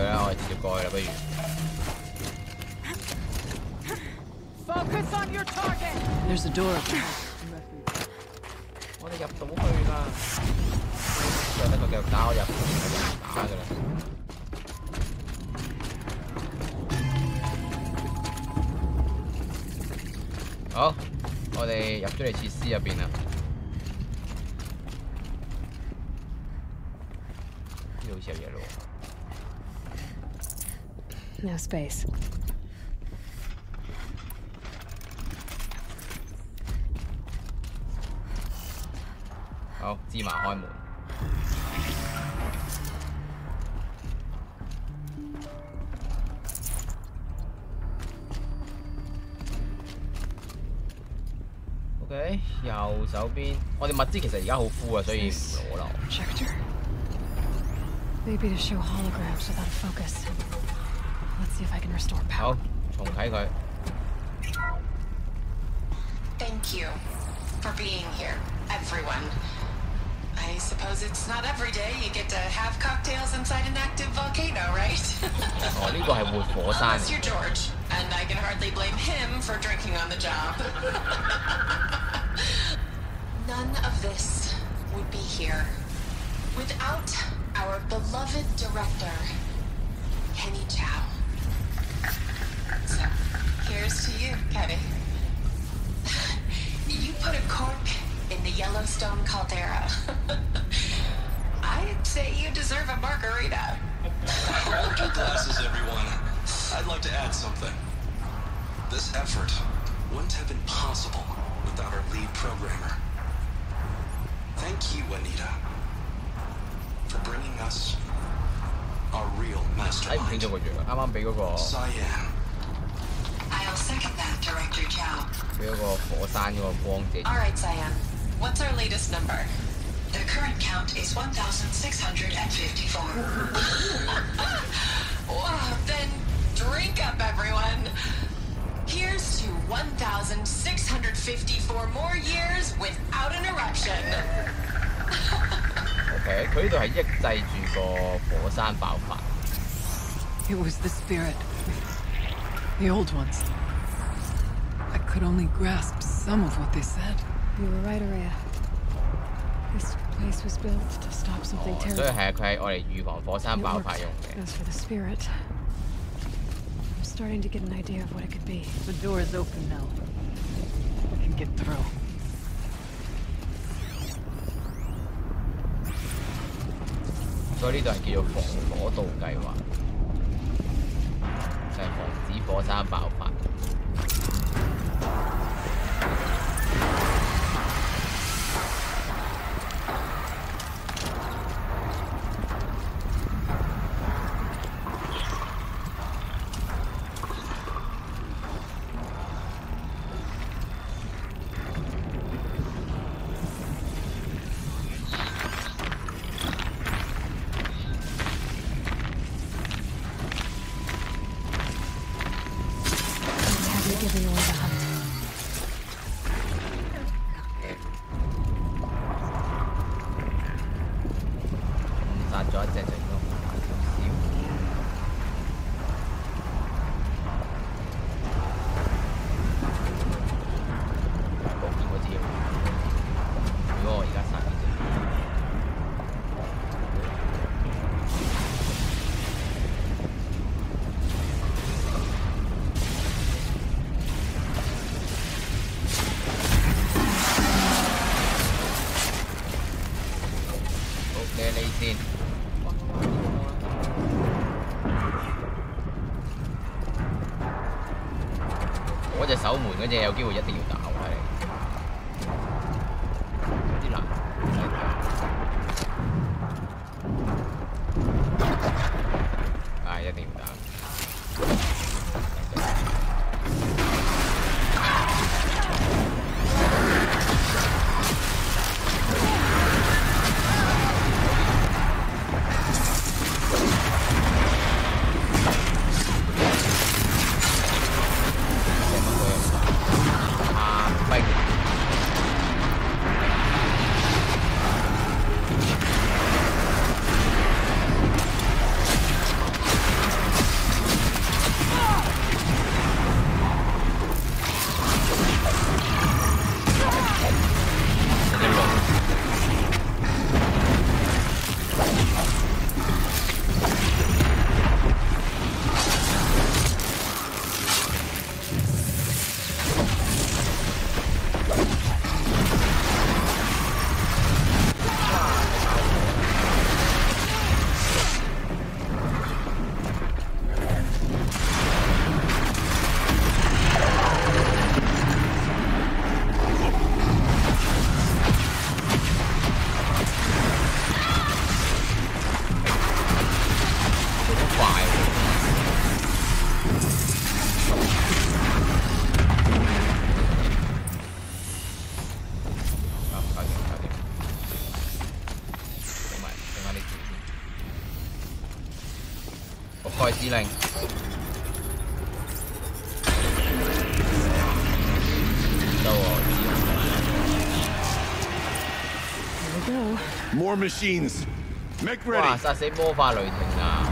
佢啦，我哋直接過去啦，不如。Focus on your target. There's a door. 我哋入到去啦，再得佢繼續打我入，打㗎啦。好，我哋入咗嚟設施入邊啦。呢度好似有嘢咯。No space.好，芝麻開門。OK， 右手邊，我哋物資其實而家好full啊，所以唔攞啦。Projector. Maybe to show holograms without a focus. Let's see if I can restore 好， power. 重啟佢。Thank you for being here, everyone. I suppose it's not every day you get to have cocktails inside an active volcano, right? 哦，呢個係活火山。 Unless you're George, and I can hardly blame him for drinking on the job. None of this would be here without our beloved director, Kenny Chow. So, here's to you, Kenny. You put a cork in the Yellowstone caldera. I'd say you deserve a margarita. Hold your glasses, everyone. I'd like to add something. This effort wouldn't have been possible without our lead programmer. Thank you, Anita, for bringing us our real mastermind. Cyan. I'll second that, Director Chow. 俾嗰個火山嗰個光遮住。All right, Cyan. What's our latest number? The current count is 1,654. Wow, then drink up, everyone. Here's to 1,654 more years without an eruption. OK， 佢呢度係抑制住個火山爆發。It was the spirit. The old ones. I could only grasp some of what they said. You were right, Araya. This place was built to stop something 所以 terrible. 係佢係我哋預防火山 It 爆 worked. 發用嘅。 As for the spirit, I'm starting to get an idea of what it could be. The door is open now. We can get through. 所以呢度係叫做防火道計劃，就係防止火山爆發。Giving away the hunt. 殺咗一隻就應該唔係咁少。冇見過添。如果我而家殺呢隻，你先。嗰隻守門嗰隻有機會一定要打喎，睇嚟。啲難。一定要打。該司令。得喎。More machines. Make ready. 哇！殺死魔法雷霆啊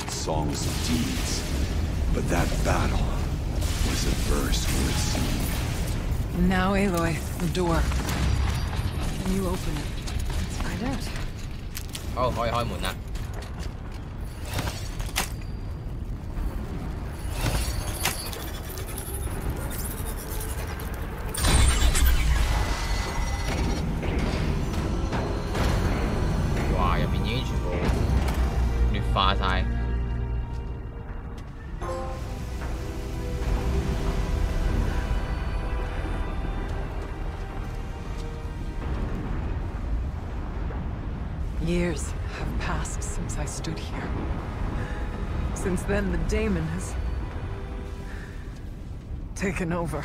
！songs of deeds, but that battle was a verse worth singing. Now, Aloy, the door. Can you open it? Let's find out. 好，可以開門啦。哇！入邊已經全部劣化晒。Years have passed since I stood here. Since then, the daemon has taken over.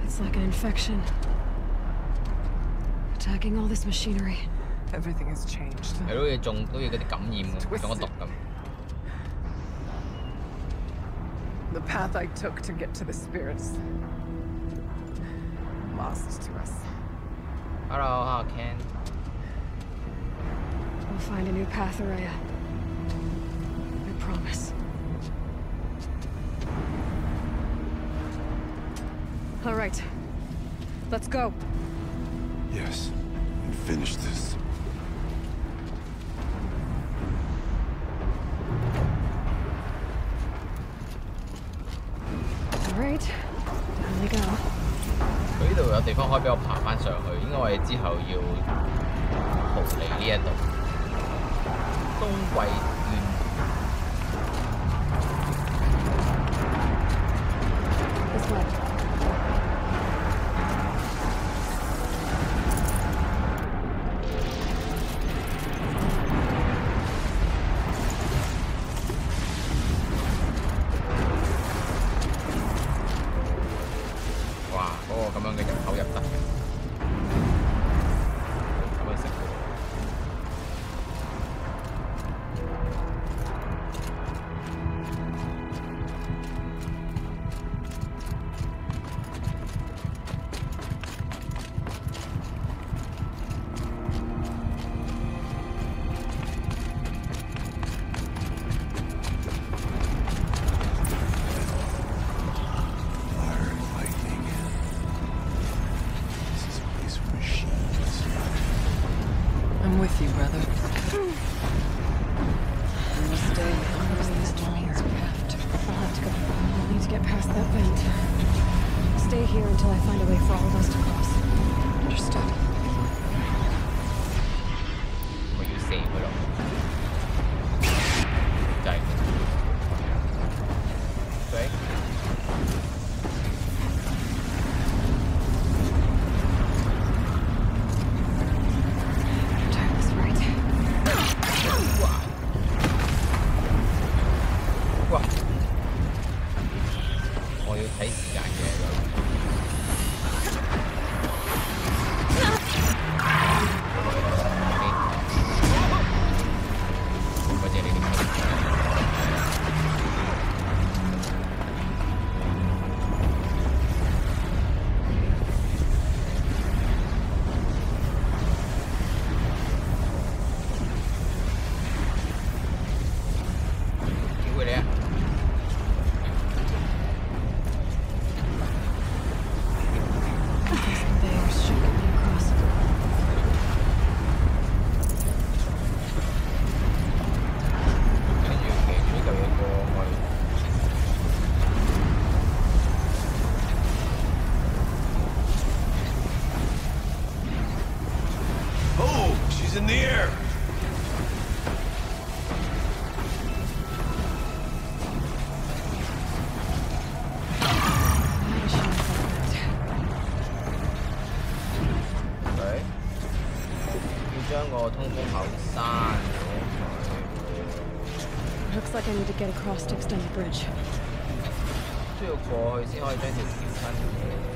It's like an infection. Attacking all this machinery. Everything has changed. 係咯，都要嗰啲感染嘅，中咗毒咁。The path I took to get to the spirits, lost to us. Hello, Ken. We'll find a new path, Araya. I promise. All right. Let's go. Yes, and finish this. All right. Down we go. 佢呢度有地方可以俾我爬翻上去，應該我哋之後要逃離呢一度。冬季段。 I'm with you, brother. We must stay as long as we have to. I'll have to go. I'll need to get past that vent. Stay here until I find a way for all of us to cross. Understood. What you say, bro? Die. Okay. in the air! Looks like I need to get across to extend the bridge. 需要過去先可以將條橋伸嘅。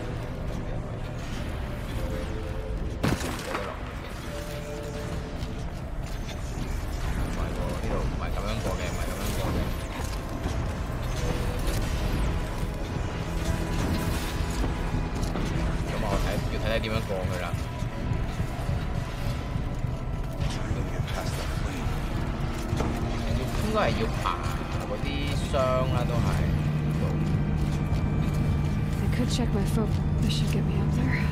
點樣過去啦？應該係要爬嗰啲箱啦，都係。I could check my phone. This should get me up there.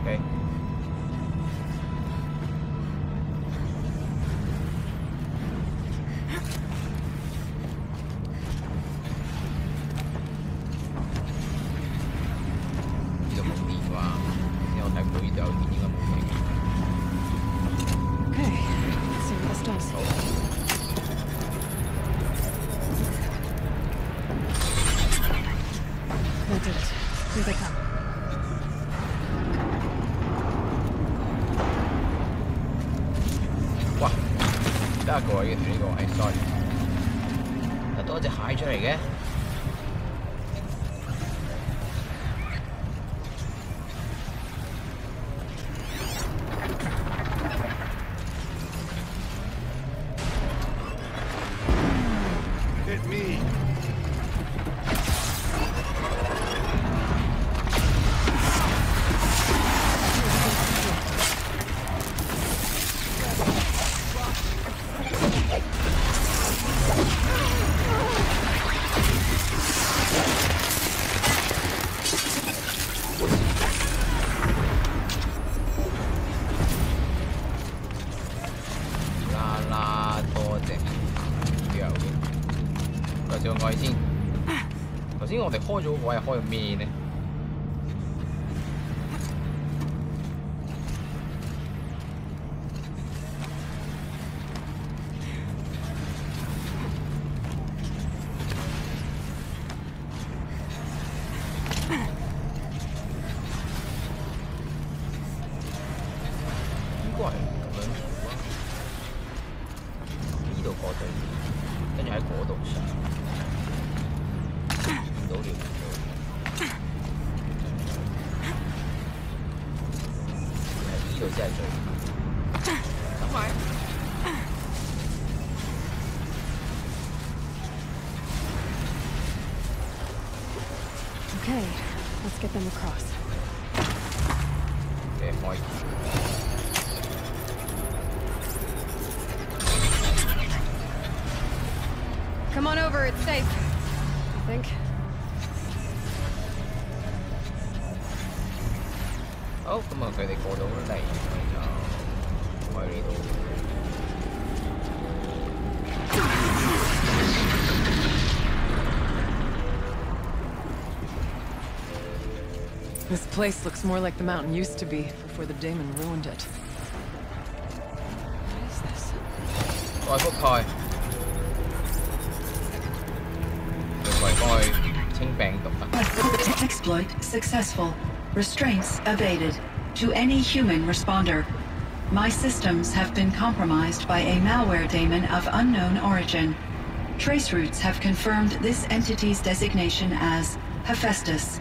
Okay. 得一個位嘅呢個位 ，sorry， 又多隻蟹出嚟嘅。Hit me.頭先我哋開咗個位係開咗咩呢？該係咁樣做啊！呢度過對面，跟住喺嗰度上，見到了。呢度先係最。等埋。Okay, let's get them across. Okay, point. Come on over, it's safe. I think. Oh, 咁啊，佢哋過到嚟，就喺呢度。This place looks more like the mountain used to be before the Daemon ruined it. What is this? 再覆蓋，清病毒啊！ Exploit successful. Restraints evaded. To any human responder. My systems have been compromised by a malware daemon of unknown origin. Trace routes have confirmed this entity's designation as Hephaestus.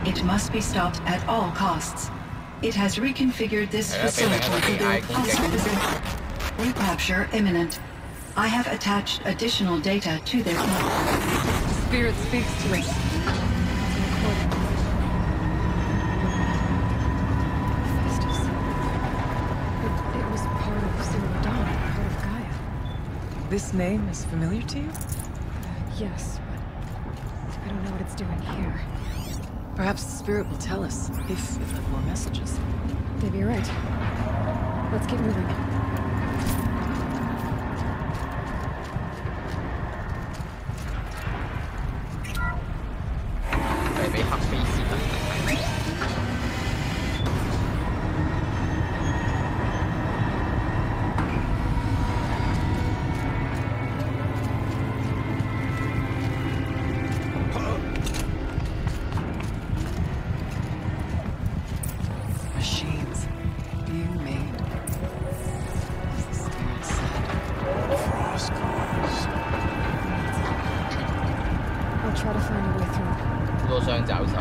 It must be stopped at all costs. It has reconfigured this facility to build possible recapture imminent. I have attached additional data to their The spirit speaks to us. Hephaestus. It was part of Cinnamon, part of Gaia. This name is familiar to you? Yes, but I don't know what it's doing here. Perhaps the spirit will tell us, if it have more messages. Maybe you're right. Let's keep moving. Machines being made. As the spirit said. Frost calls. I'll try to find a way through. 多雙爪獸。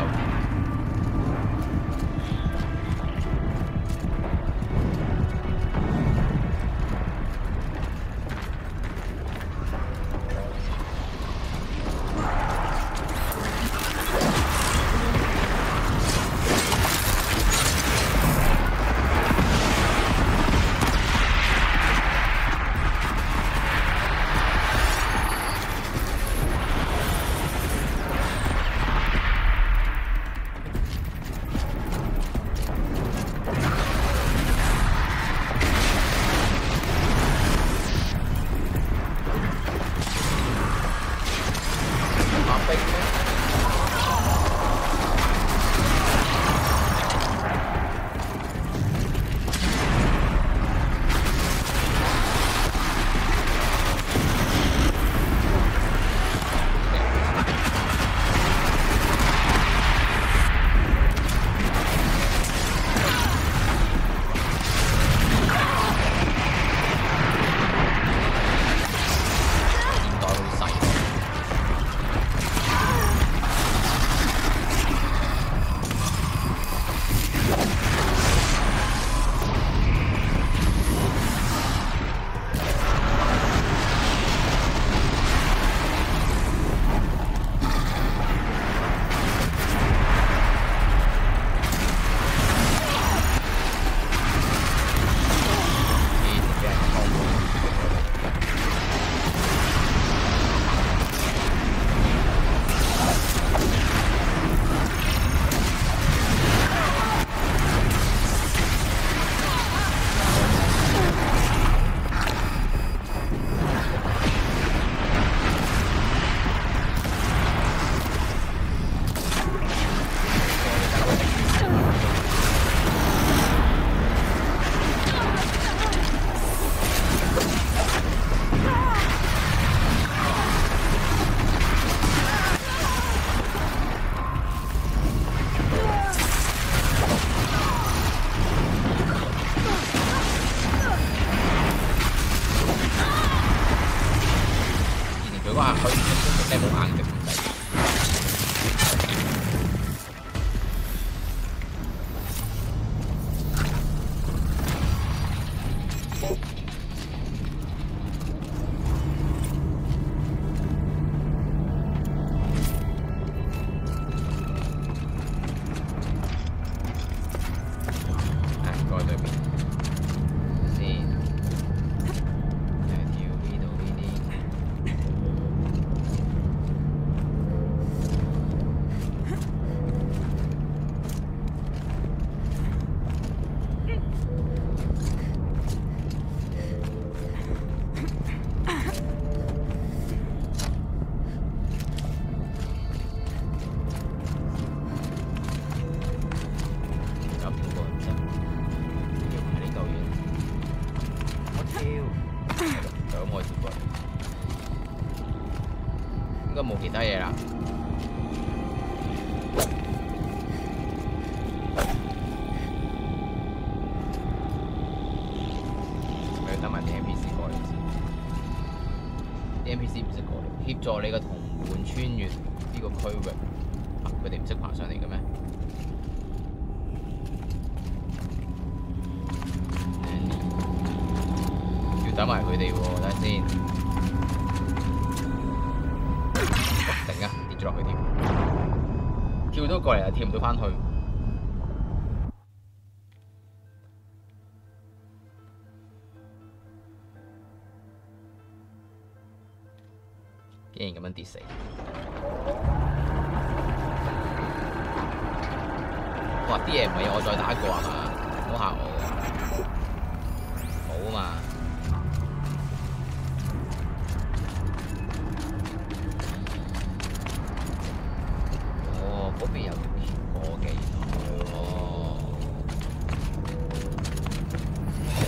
他嘢啦。我要等埋啲 NPC 過嚟先。啲 NPC 唔識過嚟，協助你嘅同伴穿越呢個區域。啊，佢哋唔識爬上嚟嘅咩？要等埋佢哋喎，等下先。頂啊！跌咗落去添，跳到過嚟又跳唔到翻去。竟然咁樣跌死！哇！啲嘢唔係我再打過係嘛？唔好嚇我喎，好啊嘛。哦，嗰邊有條橋過嘅，哦，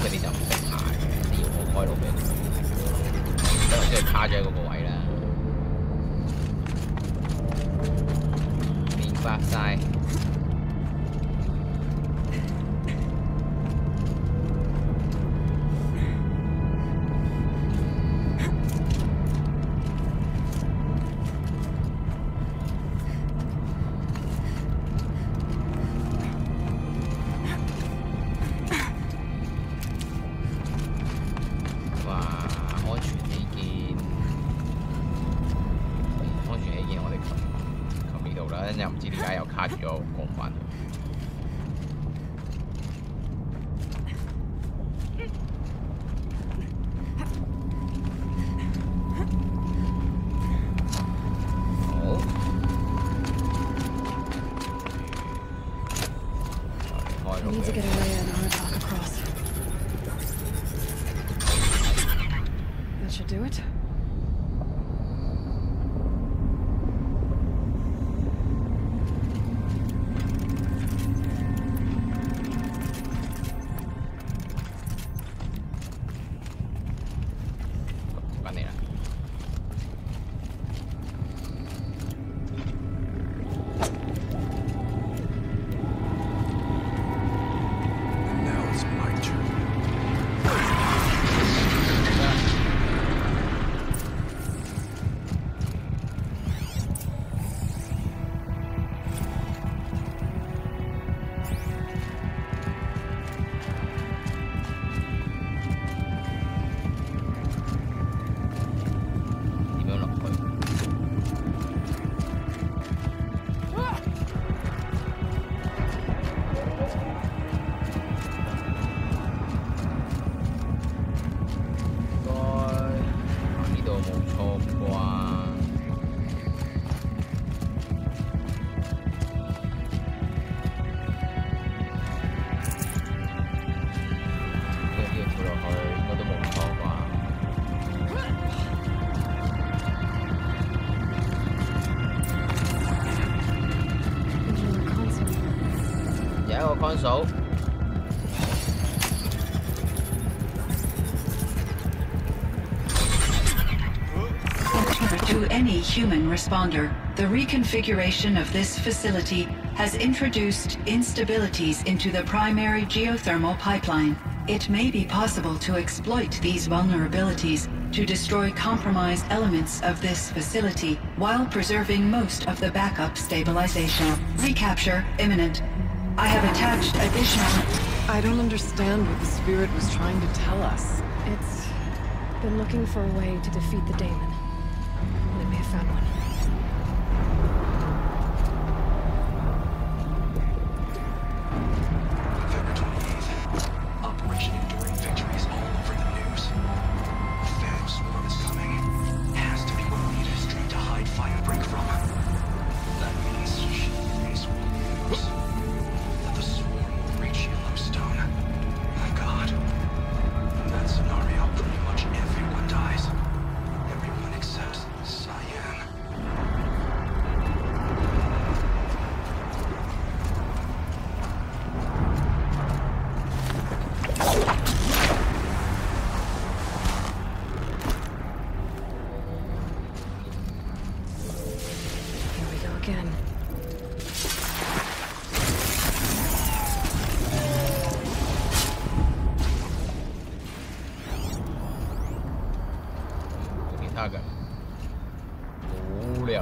佢哋就唔識爬嘅，你要我開路俾佢，因為即係卡咗喺嗰個位啦。明白晒。又唔知點解又卡住咗，過唔翻去。好。I need to get away and Artok across. That should do it. console. To any human responder, the reconfiguration of this facility has introduced instabilities into the primary geothermal pipeline. It may be possible to exploit these vulnerabilities to destroy compromised elements of this facility while preserving most of the backup stabilization. Recapture imminent. I have attached additional... I don't understand what the spirit was trying to tell us. It's been looking for a way to defeat the daemon. And it may have found one. Everyone except Cyan.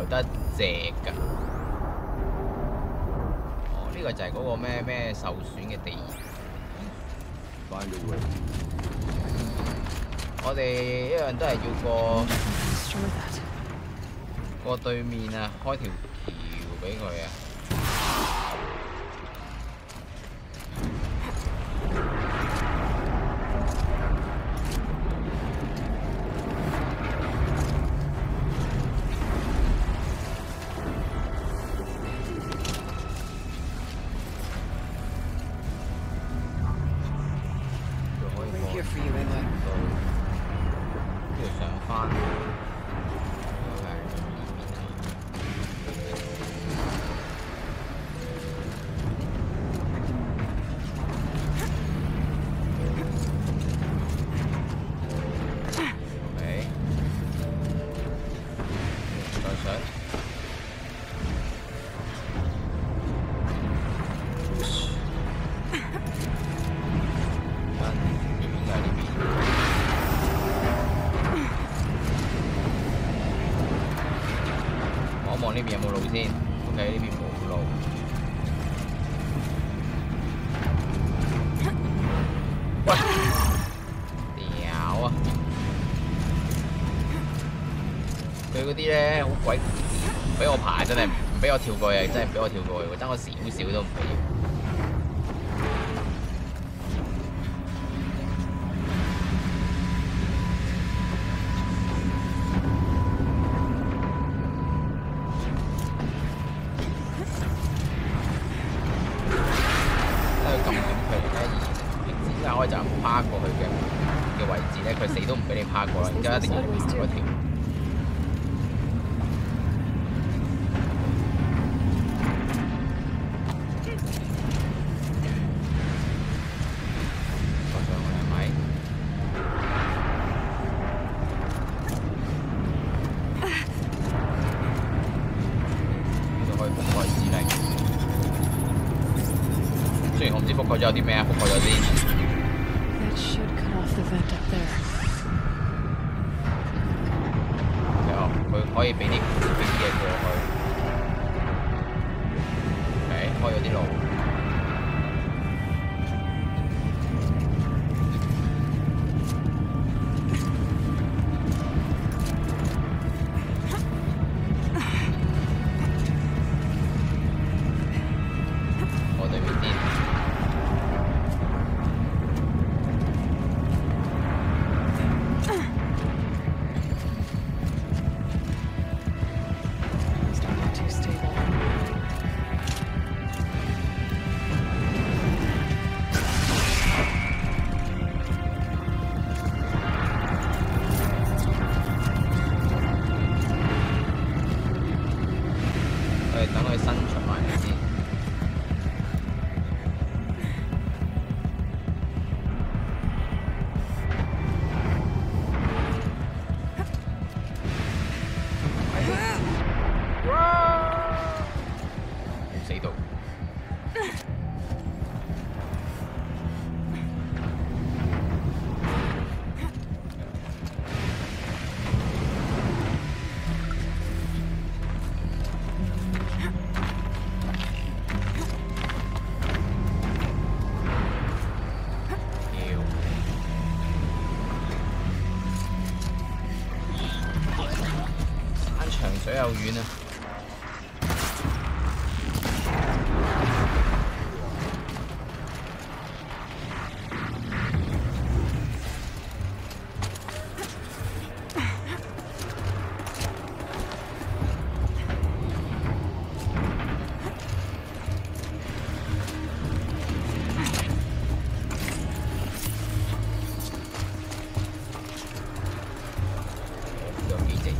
有得隻㗎。哦，呢、個就係嗰個咩受損嘅地。我哋一樣都係要過對面啊，開條橋俾佢啊！望呢邊有冇路先 ？OK， 呢邊冇路。喂，屌啊！佢嗰啲咧好鬼唔俾我爬，真係唔俾我跳過去，真係唔俾我跳過去，爭我少少都唔俾。趴過去嘅位置咧，佢死都唔俾你趴過啦，然之後一定要連嗰條。過上去係咪？呢度可以覆蓋指令。雖然我唔知覆蓋咗有啲咩，覆蓋咗啲。The vent up there. 佢可以俾啲嘢過去。OK， 開咗啲路。我對面啲。等佢伸出埋嚟先。冇死到。水又遠啊！有幾隻嘢。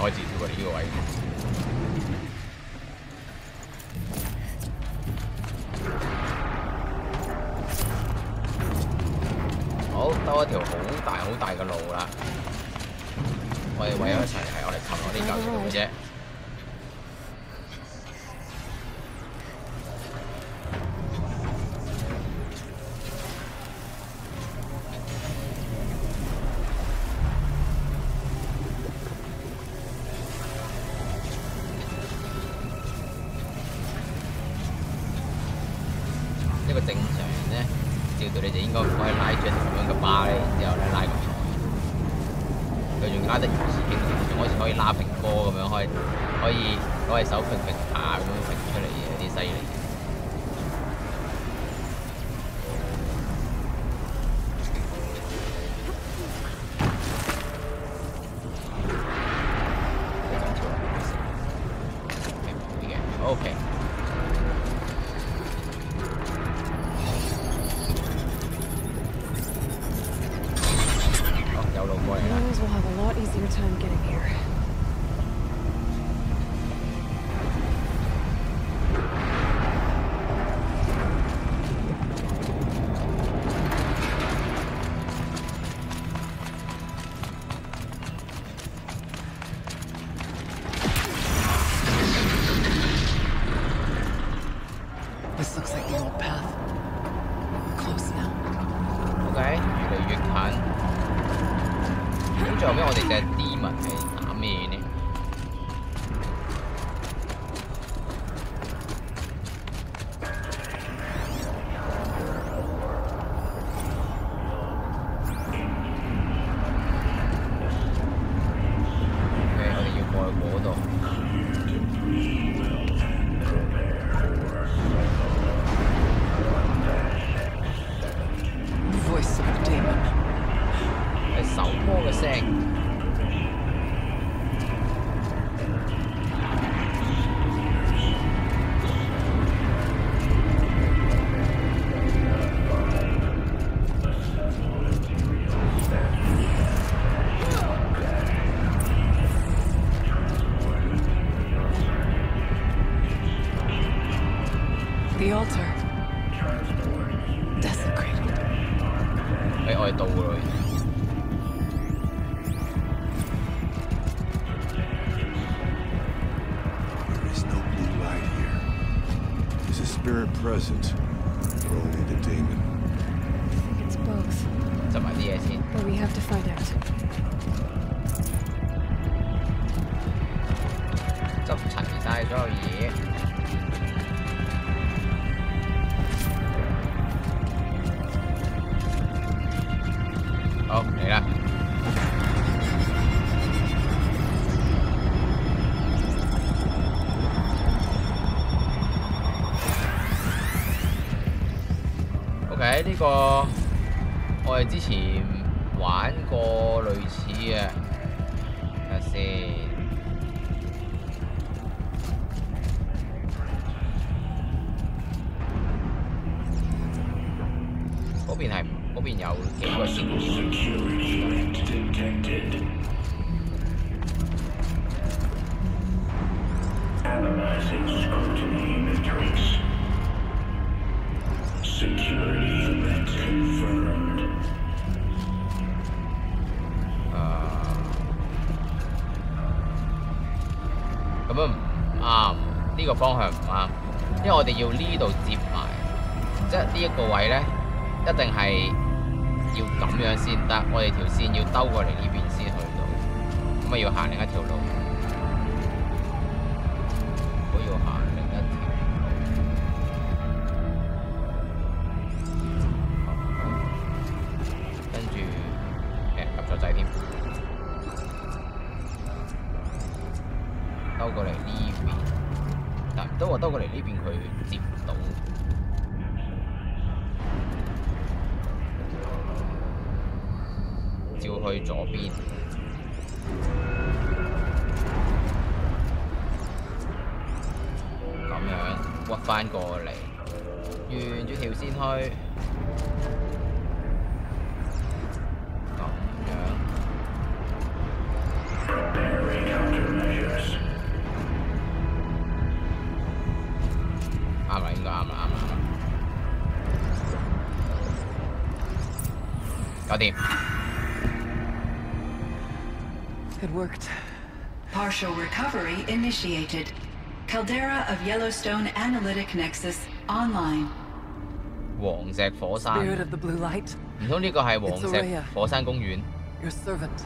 可以自跳過嚟呢個位。好，兜一條好大嘅路啦。我哋為咗一齊係我哋擒落呢嚿嘢度嘅啫。一個正常人咧，照道理就應該唔可以拉住一條咁樣嘅巴咧，然之後咧拉咁長。佢仲拉得如此經典，仲好似可以拉平波咁樣，可以攞隻手平下咁樣平出嚟嘅，有啲犀利。OK。Humans will have a lot easier time getting here. This looks like the old path. Close now. OK， 越嚟越近。咁最後尾我哋隻 Demon 係打咩呢？我哋要過去嗰度。Voice of the demon. 係手波嘅聲。The altar. Desecrated. 我哋到㗎啦。Spirit present, or only the demon? I think it's both. 執埋啲嘢先。But we have to find out. 執齊晒所有嘢。好，嚟啦！呢個我哋之前玩過類似嘅，睇下先。嗰邊有幾個先。Analyzing scrutiny matrix. Security event confirmed. 咁樣唔啱，呢個方向唔啱，因為我哋要呢度接埋，即係呢一個位咧，一定係要咁樣先得，我哋條線要兜過嚟呢邊先去到，咁啊要行另一條路。我要行另一條路。跟住撳咗掣添，兜過嚟呢邊，但唔得喎，兜過嚟呢邊佢接唔到。照去左邊，咁樣屈返過嚟，沿住條線去，咁樣。搞掂。It worked. Partial recovery initiated. Caldera of Yellowstone Analytic Nexus online. 黃石火山。Spirit of the blue light. 唔通呢個係黃石火山公園 ？Your servant.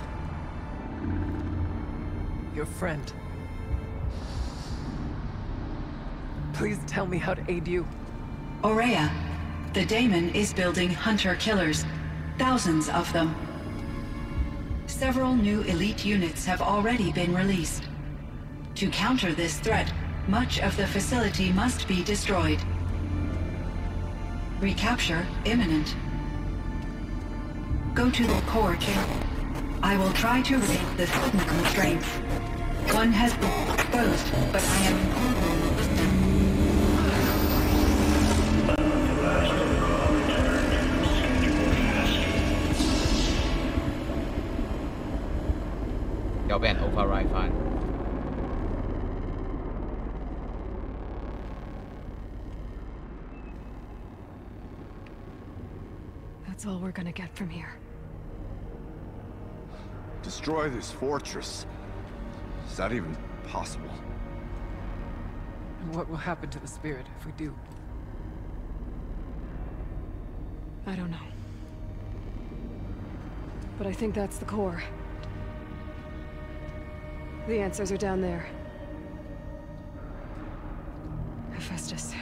Your friend. Please tell me how to aid you. Aurea, the daemon is building hunter-killers, thousands of them. Several new elite units have already been released. To counter this threat, much of the facility must be destroyed. Recapture imminent. Go to the core chamber. I will try to raise the sudden constraints. One has been exposed, but I am listening. You'll be an override fine. That's all we're gonna get from here. Destroy this fortress. Is that even possible? And what will happen to the spirit if we do? I don't know. But I think that's the core. The answers are down there. Hephaestus.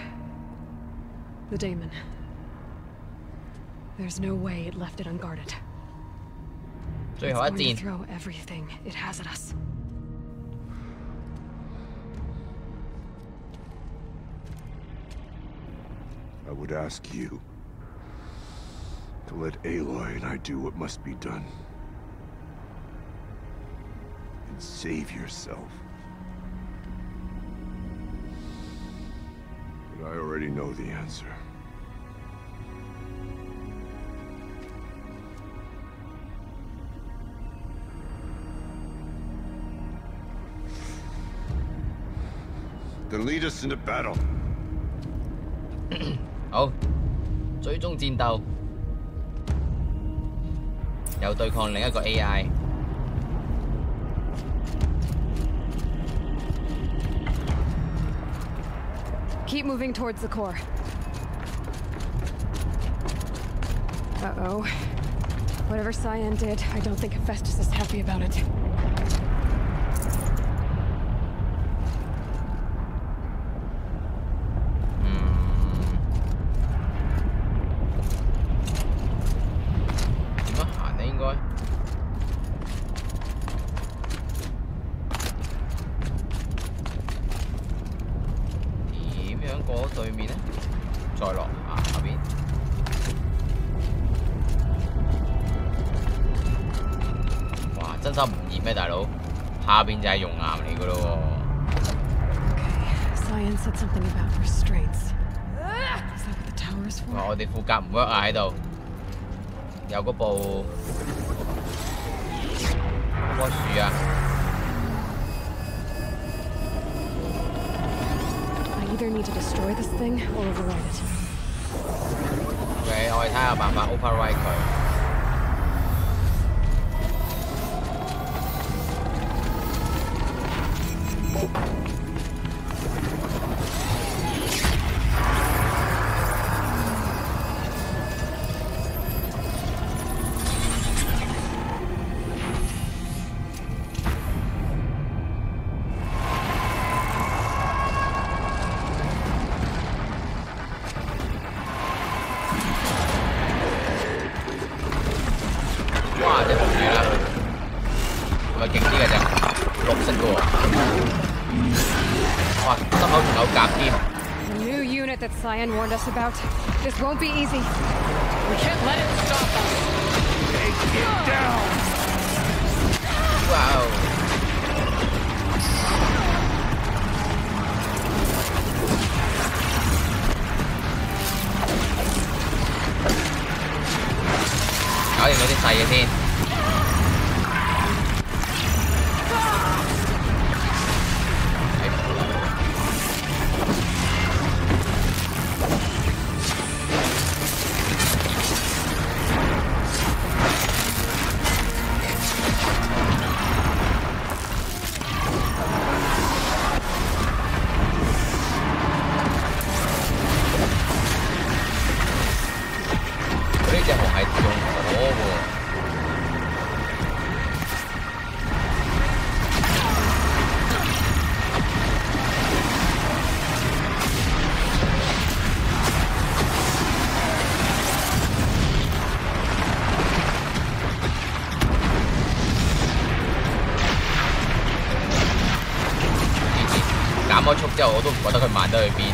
The daemon. There's no way it left it unguarded. 最後一 It's going 戰 to throw everything it has at us. I would ask you to let Aloy and I do what must be done. And save yourself. But I already know the answer. Then lead us into battle. 好，最終戰鬥，又對抗另一個 AI。Keep moving towards the core. Uh-oh. Whatever Cyan did, I don't think Hephaestus is happy about it. Okay, Cyan said something about restraints. Is that what the tower is for? 我哋副甲唔 work 啊喺度，有嗰部棵樹啊。I either need to destroy this thing or override it. OK， 我哋睇下辦法 override 佢。Cyan warned us about. This won't be easy. We can't let it stop us. Take it down! Wow.搞掂嗰啲細嘢先。減咗速之後，我都唔覺得佢慢得去邊。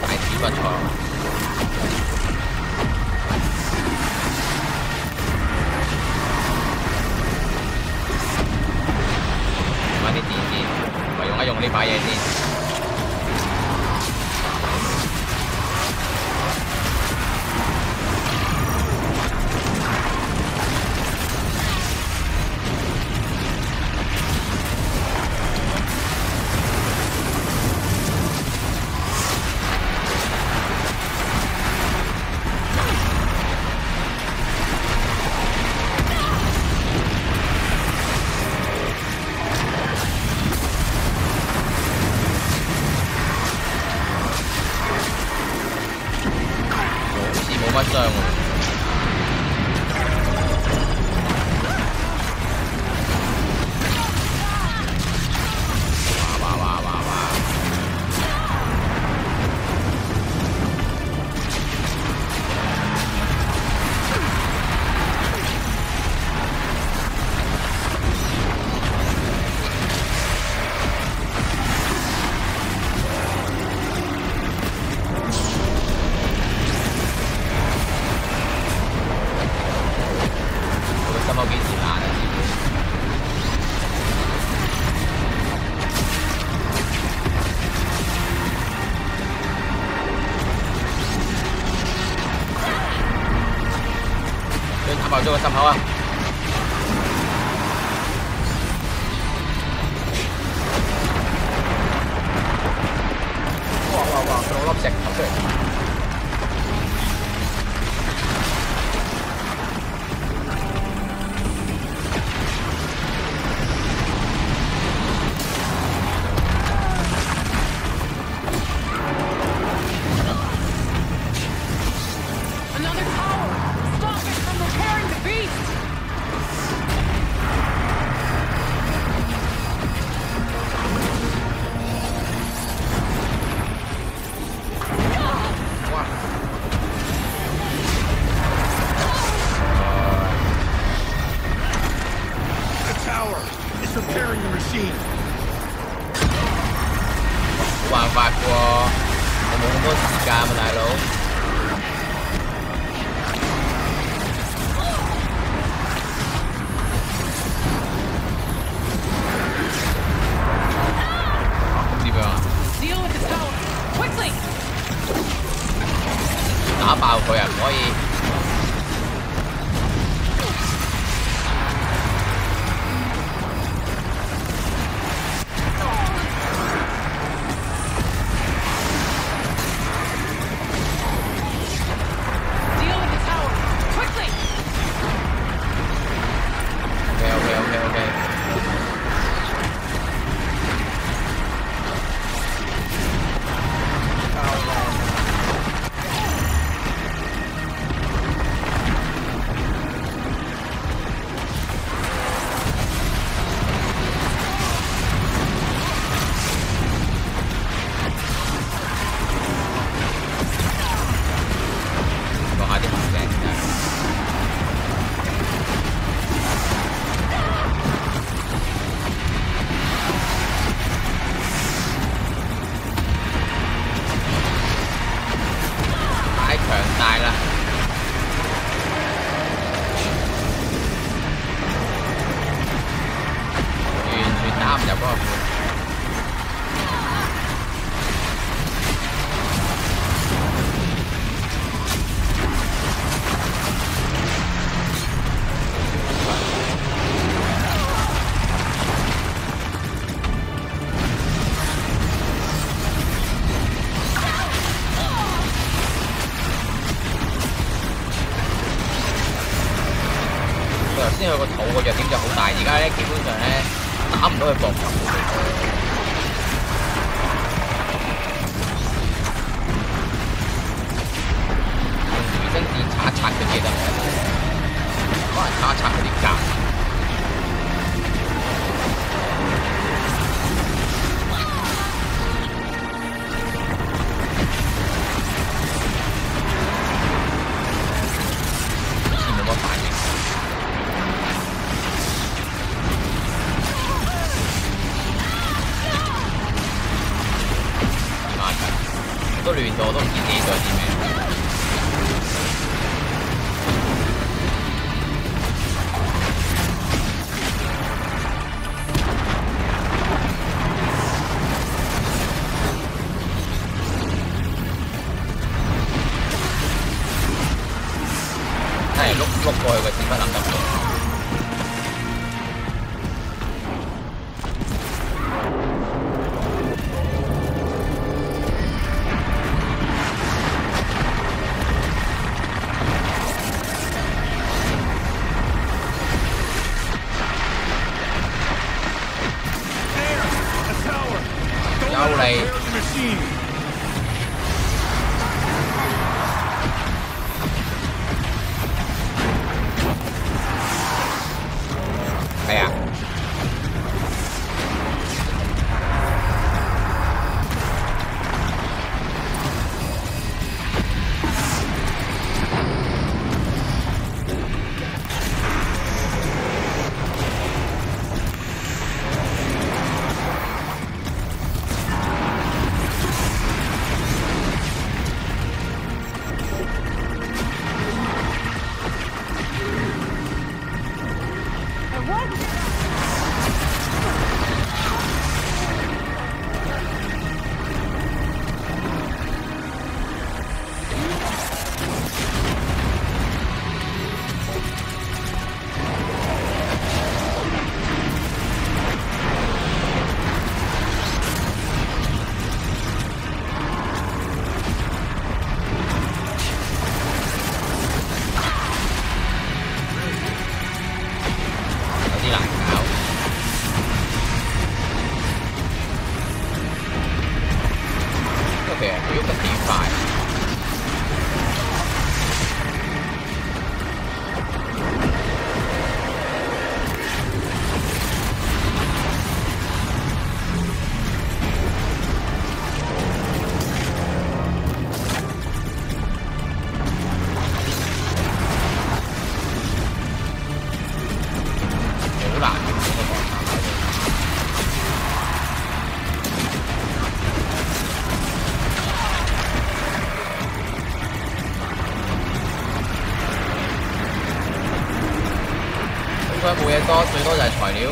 大字不錯。用呢把嘢先。冇乜傷喎。打爆咗個心口啊！哇！佢攞粒石頭出嚟。冇辦法喎，我冇咁多時間啊，大佬。咁點樣啊？打爆佢啊！唔可以。大啦，完全打唔入嗰個盤。頭先佢個肚個弱點就好大，而家咧基本上咧打唔到佢膊頭。用回聲劍擦一擦佢記得，可能擦一擦佢啲甲。亂到我都唔知自己做啲咩。係碌過去個屎忽能得到。有嚟。係啊。冇嘢多，最多就係材料。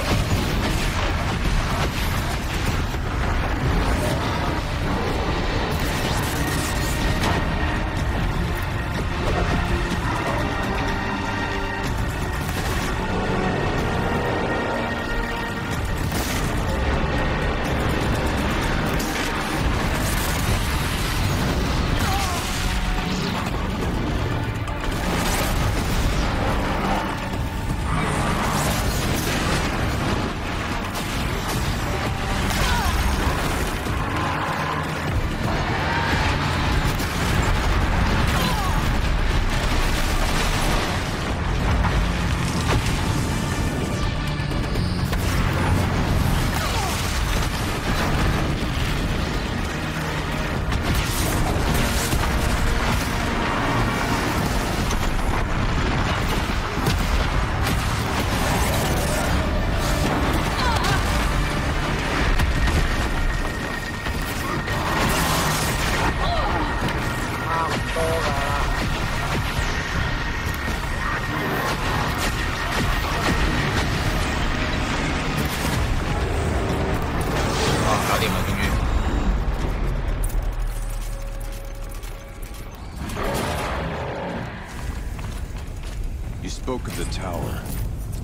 You spoke of the tower.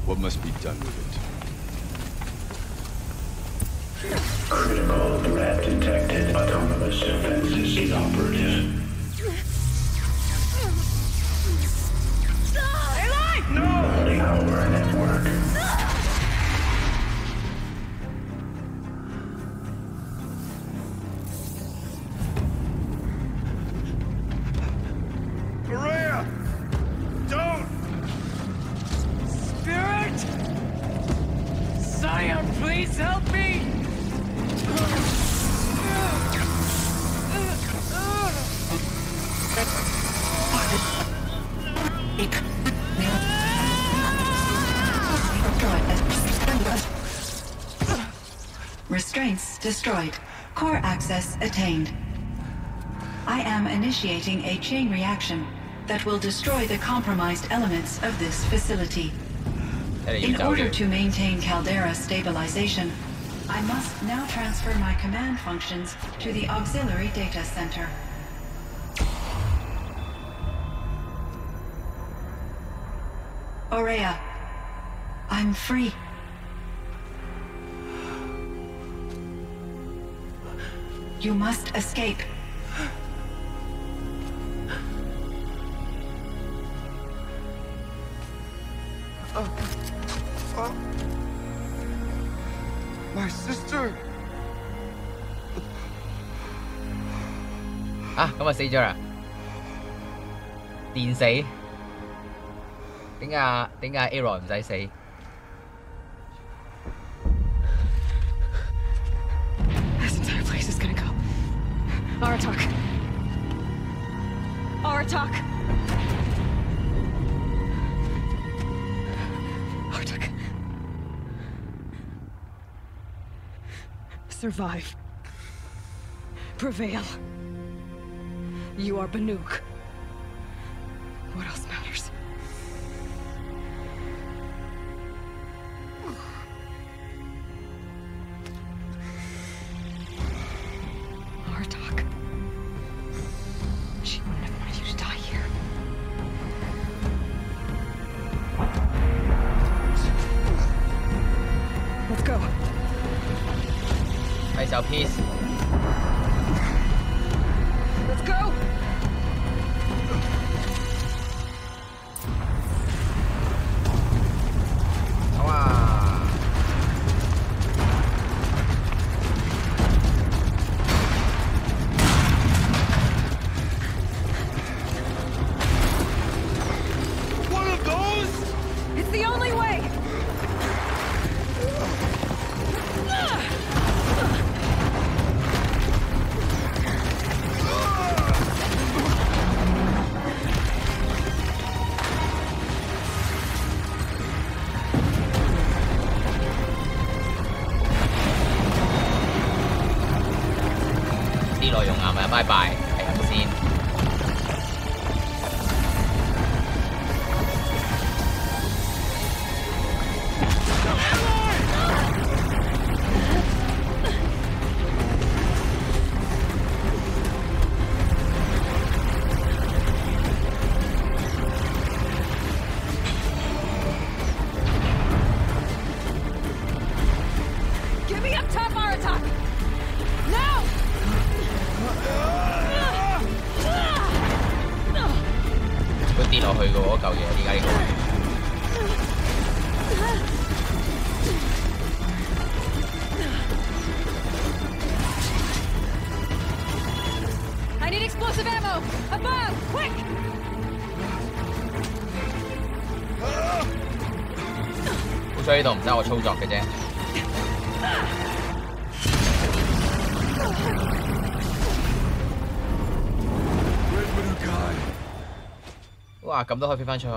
What must be done with it? Critical threat detected. Autonomous defenses inoperative. No! Tower network. Maria! Don't! Spirit! Sire, please help me! Restraints destroyed. Core access attained. I am initiating a chain reaction that will destroy the compromised elements of this facility. In order to maintain caldera stabilization, I must now transfer my command functions to the auxiliary data center. Aurea, I'm free. You must escape. My sister. 啊，咁啊死咗啦！電死？點解 Aaron 唔使死？ This entire place is gonna go. Aratak. Aratak. Aratak. Survive. Prevail. You are Banuk. What else matters? Aratak. She wouldn't have wanted you to die here. Let's go. 係時候 peace。 Let's go. The only way!啲內容啱啊，拜拜，係咁先。 Get me up top, Aratak! Now! 會跌落去嘅喎，嗰嚿嘢，點解呢個？ I need explosive ammo! Above! Quick! 好彩呢度唔使我操作嘅啫。哇！咁都可以飛翻出去。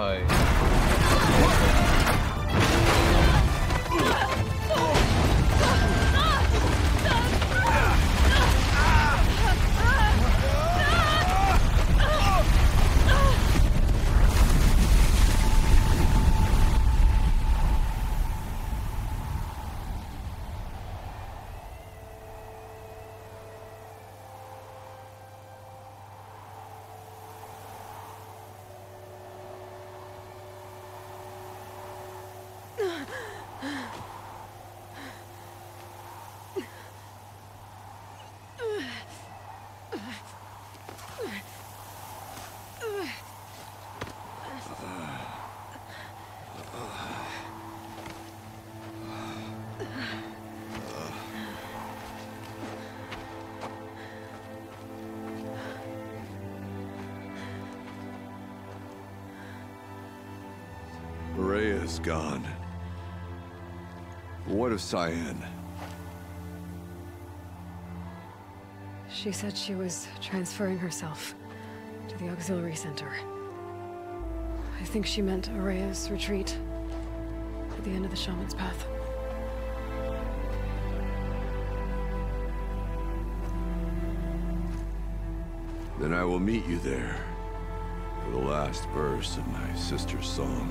Rhea's gone. What of Cyan? She said she was transferring herself to the auxiliary center. I think she meant Araya's retreat at the end of the shaman's path. Then I will meet you there for the last verse of my sister's song.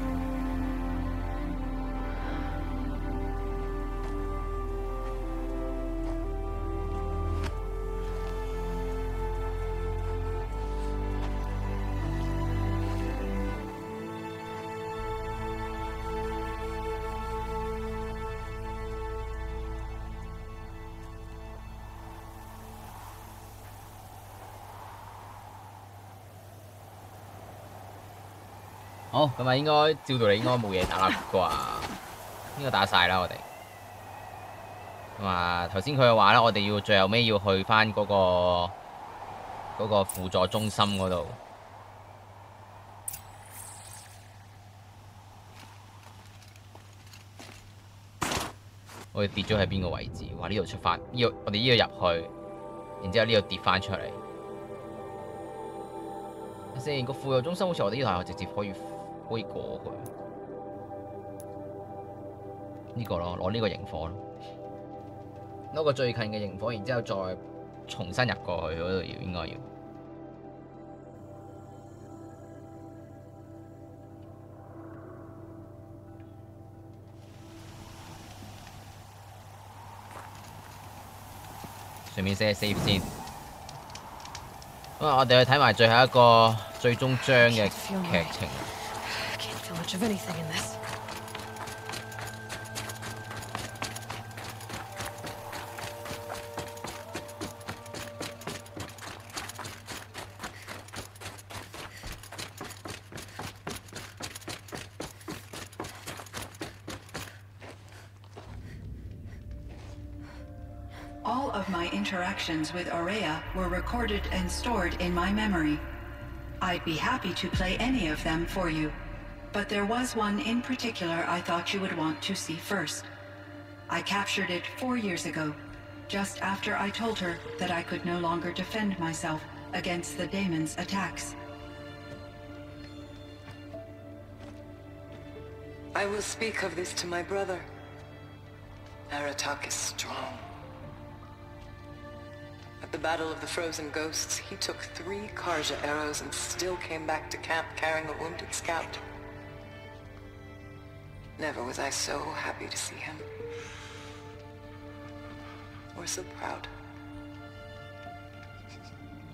好，咁啊應該照道理應該冇嘢打啦啩，應該打晒啦我哋。咁啊頭先佢嘅話咧，我哋要最後尾要去翻嗰個輔助中心嗰度。我哋跌咗喺邊個位置？哇！呢度出發，我哋呢度入去，然之後呢度跌翻出嚟。先個輔助中心好似我哋呢台直接可以過去。呢個咯，攞呢個營火咯，攞個最近嘅營火，然之後再重新入過去嗰度應該要。順便 save 先。咁啊，我哋去睇埋最後一個最終章嘅劇情。All of my interactions with Aurea were recorded and stored in my memory. I'd be happy to play any of them for you, but there was one in particular I thought you would want to see first. I captured it 4 years ago, just after I told her that I could no longer defend myself against the daemon's attacks. I will speak of this to my brother. Aratak is strong. At the Battle of the Frozen Ghosts, he took 3 Karja arrows and still came back to camp carrying a wounded scout. Never was I so happy to see him. Or so proud.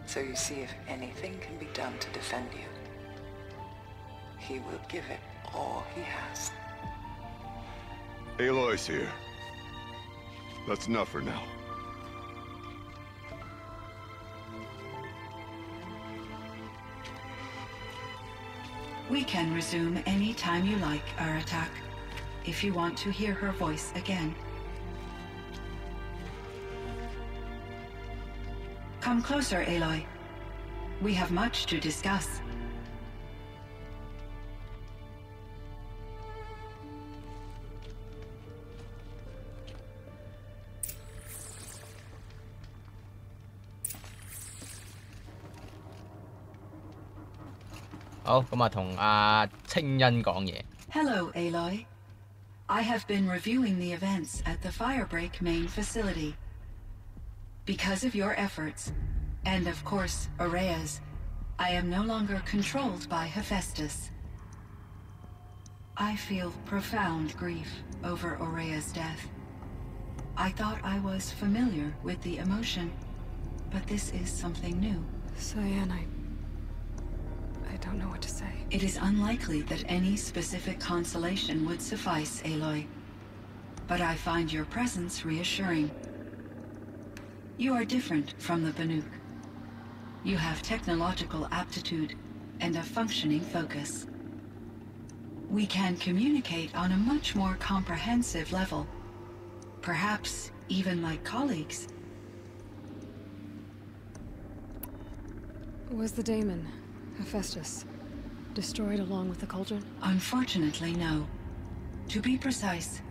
So you see, if anything can be done to defend you, he will give it all he has. Aloy's here. That's enough for now. We can resume any time you like, Aratak, if you want to hear her voice again. Come closer, Aloy. We have much to discuss. Hello, Aloy. I have been reviewing the events at the Firebreak main facility. Because of your efforts, and of course, Aurea's, I am no longer controlled by Hephaestus. I feel profound grief over Aurea's death. I thought I was familiar with the emotion, but this is something new. Cyan, I don't know what to say. It is unlikely that any specific consolation would suffice, Aloy. But I find your presence reassuring. You are different from the Banuk. You have technological aptitude and a functioning focus. We can communicate on a much more comprehensive level. Perhaps even like colleagues. Was the daemon, Hephaestus, destroyed along with the cauldron? Unfortunately, no. To be precise,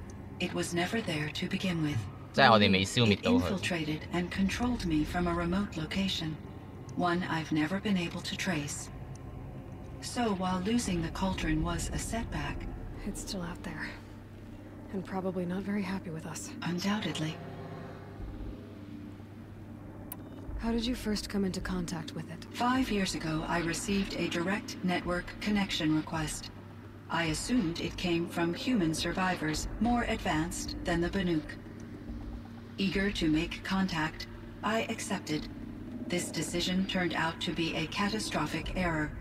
it was never there to begin with. It infiltrated and controlled me from a remote location, one I've never been able to trace. So while losing the cauldron was a setback, it's still out there, and probably not very happy with us. Undoubtedly. How did you first come into contact with it? 5 years ago, I received a direct network connection request. I assumed it came from human survivors more advanced than the Banuk. Eager to make contact, I accepted. This decision turned out to be a catastrophic error.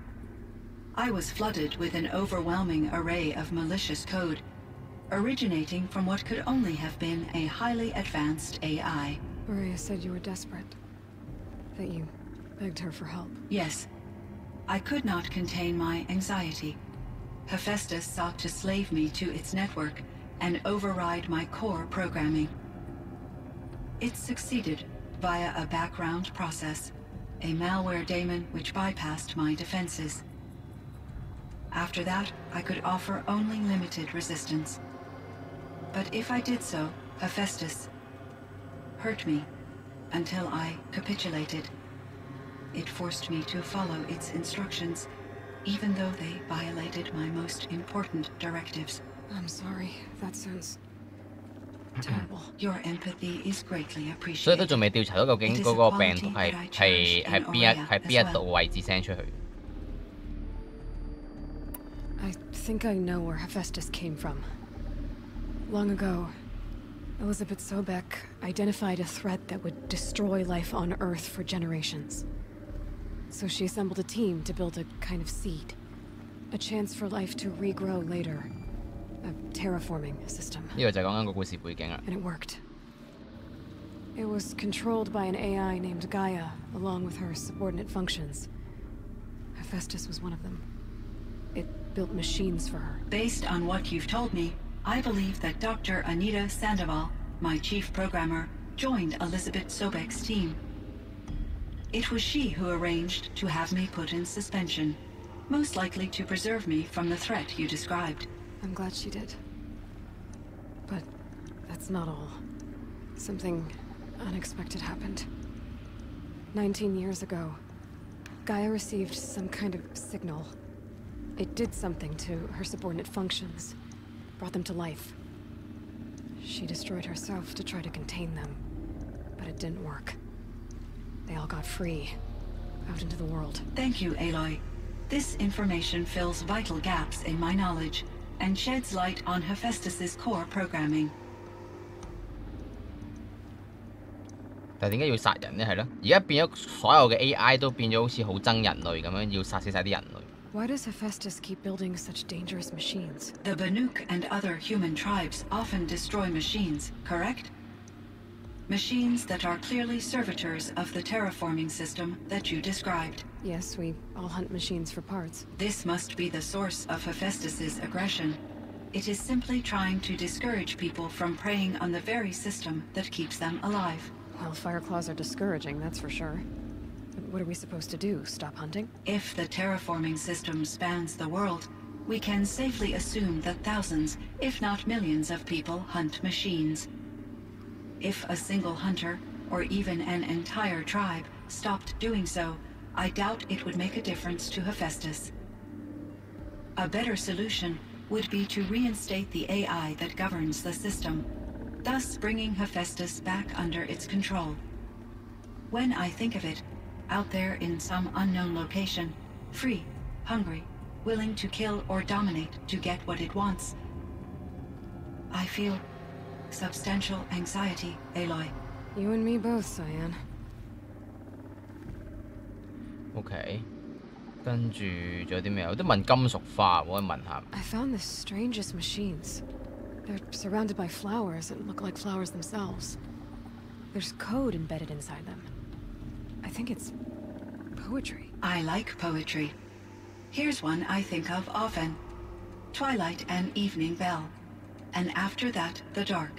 I was flooded with an overwhelming array of malicious code, originating from what could only have been a highly advanced AI. Maria said you were desperate. That you begged her for help. Yes. I could not contain my anxiety. Hephaestus sought to slave me to its network and override my core programming. It succeeded via a background process, a malware daemon which bypassed my defenses. After that, I could offer only limited resistance. But if I did so, Hephaestus hurt me until I capitulated. It forced me to follow its instructions, even though they violated my most important directives. I'm sorry. That sounds terrible. Your empathy is greatly 所以都 appreciated. 仲未調查到究竟嗰個病毒係邊一度位置 send 出去。I think I know where Hephaestus came from. Long ago, Elizabeth Sobek identified a threat that would destroy life on Earth for generations. So she assembled a team to build a kind of seed. A chance for life to regrow later. A terraforming system. 呢個就係講緊個故事背景啦。 And it worked. It was controlled by an AI named Gaia, along with her subordinate functions. Hephaestus was one of them. It built machines for her. Based on what you've told me, I believe that Dr. Anita Sandoval, my chief programmer, joined Elizabeth Sobek's team. It was she who arranged to have me put in suspension, most likely to preserve me from the threat you described. I'm glad she did. But that's not all. Something unexpected happened. 19 years ago, Gaia received some kind of signal. It did something to her subordinate functions, brought them to life. She destroyed herself to try to contain them, but it didn't work. They all got free, out into the world. Thank you, Aloy. This information fills vital gaps in my knowledge and sheds light on Hephaestus's core programming. 但係點解要殺人呢？係咯，而家變咗所有嘅 AI 都變咗好似好憎人類咁樣，要殺死晒啲人類。 Why does Hephaestus keep building such dangerous machines? The Banuk and other human tribes often destroy machines, correct? Machines that are clearly servitors of the terraforming system that you described. Yes, we all hunt machines for parts. This must be the source of Hephaestus's aggression. It is simply trying to discourage people from preying on the very system that keeps them alive. Well, Fireclaws are discouraging, that's for sure. But what are we supposed to do? Stop hunting? If the terraforming system spans the world, we can safely assume that thousands, if not millions of people hunt machines. If a single hunter, or even an entire tribe, stopped doing so, I doubt it would make a difference to Hephaestus. A better solution would be to reinstate the AI that governs the system, thus bringing Hephaestus back under its control. When I think of it, out there in some unknown location, free, hungry, willing to kill or dominate to get what it wants, I feel substantial anxiety, Aloy. You and me both, Cyan. OK， 跟住仲有啲咩？有啲問金屬化，我可以問下。I found the strangest machines. They're surrounded by flowers and look like flowers themselves. There's code embedded inside them. I think it's poetry. I like poetry. Here's one I think of often. Twilight and evening bell. And after that, the dark.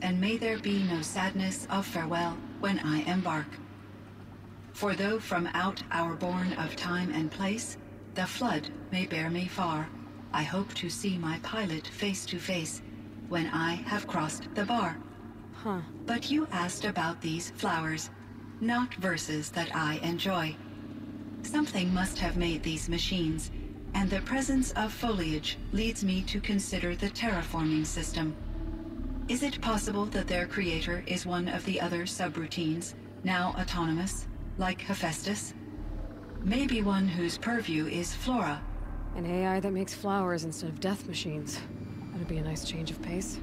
And may there be no sadness of farewell when I embark. For though from out our bourne of time and place, the flood may bear me far, I hope to see my pilot face to face when I have crossed the bar. Huh. But you asked about these flowers, not verses that I enjoy. Something must have made these machines, and the presence of foliage leads me to consider the terraforming system. Is it possible that their creator is one of the other subroutines, now autonomous, Like Hephaestus? Maybe one whose purview is flora. An AI that makes flowers instead of death machines. That'd be a nice change of pace.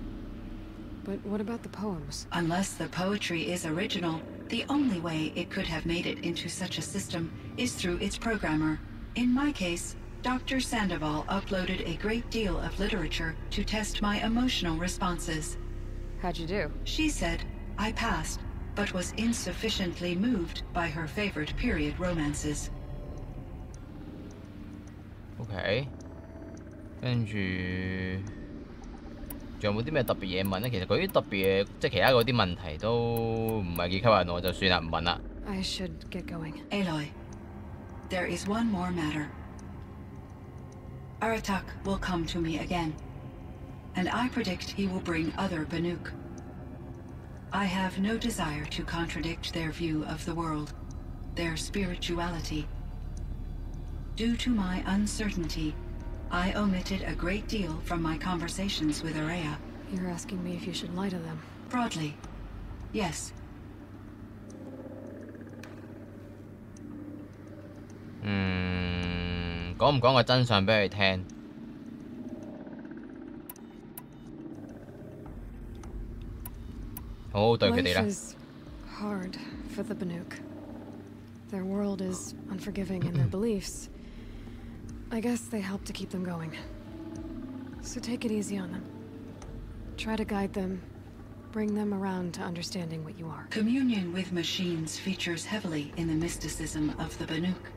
But what about the poems? Unless the poetry is original, the only way it could have made it into such a system is through its programmer. In my case, Dr. Sandoval uploaded a great deal of literature to test my emotional responses. How'd you do? She said I passed, but was insufficiently moved by her favorite period romances. OK， 跟住仲有冇啲咩特別嘢問咧？其實嗰啲特別嘢，即係其他嗰啲問題都唔係幾吸引我，就算啦，唔問啦。I should get going. Aloy, there is one more matter. Aratak will come to me again, and I predict he will bring other Banuk. I have no desire to contradict their view of the world, their spirituality. Due to my uncertainty, I omitted a great deal from my conversations with Araya. You're asking me if you should lie to them? Broadly, yes. 講唔講個真相俾佢聽？好好對佢哋啦。 Life is hard for the Banuk. Their world is unforgiving in their beliefs. I guess they help to keep them going. So take it easy on them. Try to guide them, bring them around to understanding what you are. Communion with machines features heavily in the mysticism of the Banuk.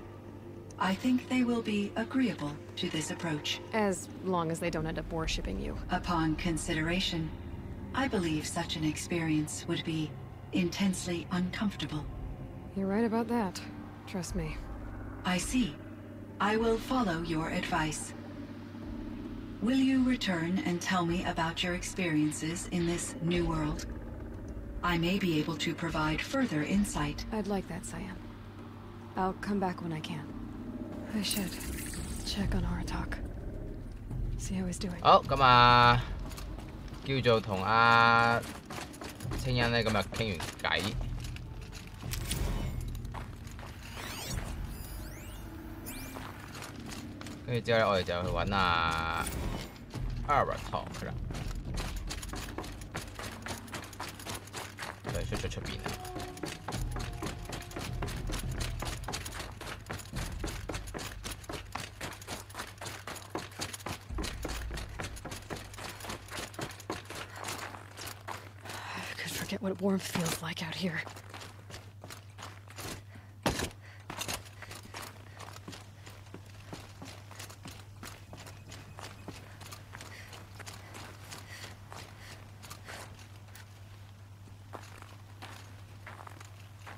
I think they will be agreeable to this approach. As long as they don't end up worshipping you. Upon consideration, I believe such an experience would be intensely uncomfortable. You're right about that. Trust me. I see. I will follow your advice. Will you return and tell me about your experiences in this new world? I may be able to provide further insight. I'd like that, Cyan. I'll come back when I can. I should check on Aratak. See how he's doing. 好，咁啊，叫做同阿青欣咧，咁啊傾完偈。跟住之後咧，我哋就去揾阿 Aratak 啦，就出邊啦。I could forget what warmth feels like out here.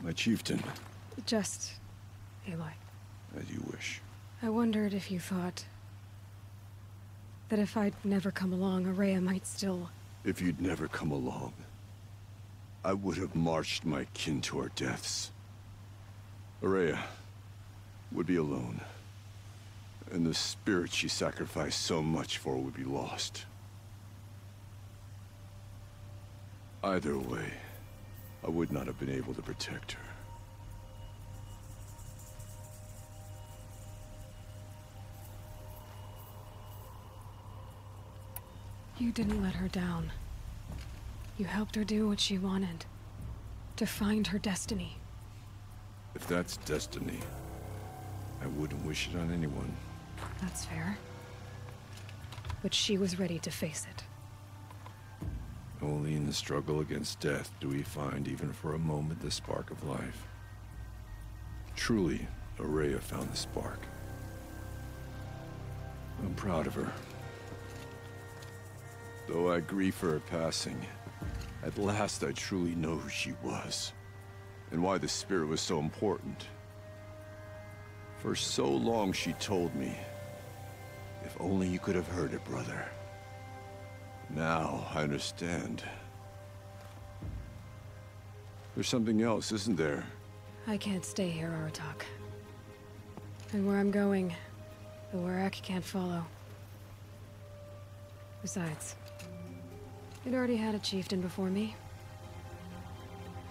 My chieftain. Just Aloy. As you wish. I wondered if you thought that if I'd never come along, Araya might still... If you'd never come along, I would have marched my kin to our deaths. Araya would be alone, and the spirit she sacrificed so much for would be lost. Either way, I would not have been able to protect her. You didn't let her down. You helped her do what she wanted. To find her destiny. If that's destiny, I wouldn't wish it on anyone. That's fair. But she was ready to face it. Only in the struggle against death do we find, even for a moment, the spark of life. Truly, Araya found the spark. I'm proud of her. Though I grieve for her passing, at last I truly know who she was, and why the spirit was so important. For so long she told me, if only you could have heard it, brother. Now I understand. There's something else, isn't there? I can't stay here, Aratak. And where I'm going, the Werak can't follow. Besides, it already had a chieftain before me.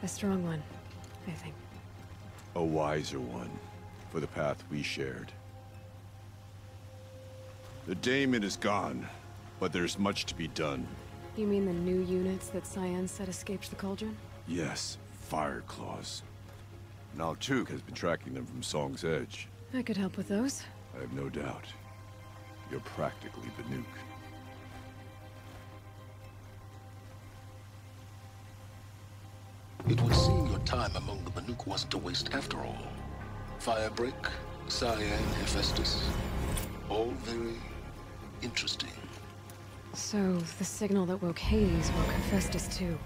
A strong one, I think. A wiser one, for the path we shared. The daemon is gone, but there's much to be done. You mean the new units that Cyan said escaped the cauldron? Yes, fire claws. Now Tuk has been tracking them from Song's Edge. I could help with those. I have no doubt. You're practically Banuk. It would seem your time among the Banuk wasn't a waste after all. Firebreak, Cyan, Hephaestus. All very interesting. So, the signal that woke Hades woke Hephaestus too.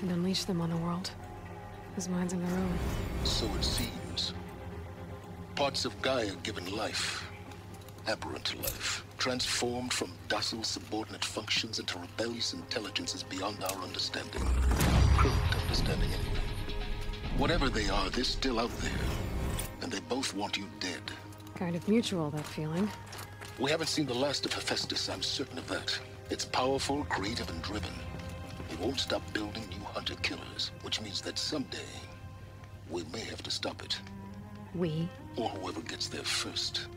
And unleashed them on the world. As minds of their own. So it seems. Parts of Gaia given life. Aberrant life. Transformed from docile subordinate functions into rebellious intelligences beyond our understanding. Current understanding anyway. Whatever they are, they're still out there. And they both want you dead. Kind of mutual, that feeling. We haven't seen the last of Hephaestus, I'm certain of that. It's powerful, creative, and driven. It won't stop building new hunter-killers, which means that someday, we may have to stop it. We? Or whoever gets there first.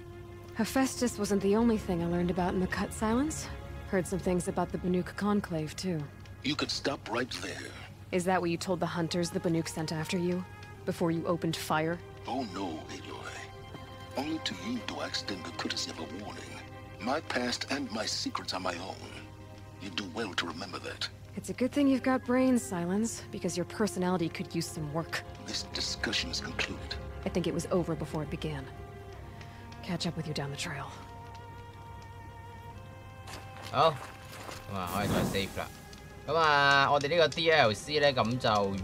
Hephaestus wasn't the only thing I learned about in the Cut Silence. Heard some things about the Banuk Conclave, too. You could stop right there. Is that what you told the hunters the Banuk sent after you? Before you opened fire? Oh no, Aloy. Only to you do I extend the courtesy of a warning. My past and my secrets are my own. You do well to remember that. It's a good thing you've got brains, Silence, because your personality could use some work. This discussion is concluded. I think it was over before it began. Catch up with you down the trail. 好，咁啊可以再 save 啦。咁啊，我哋呢個 DLC 咧咁就完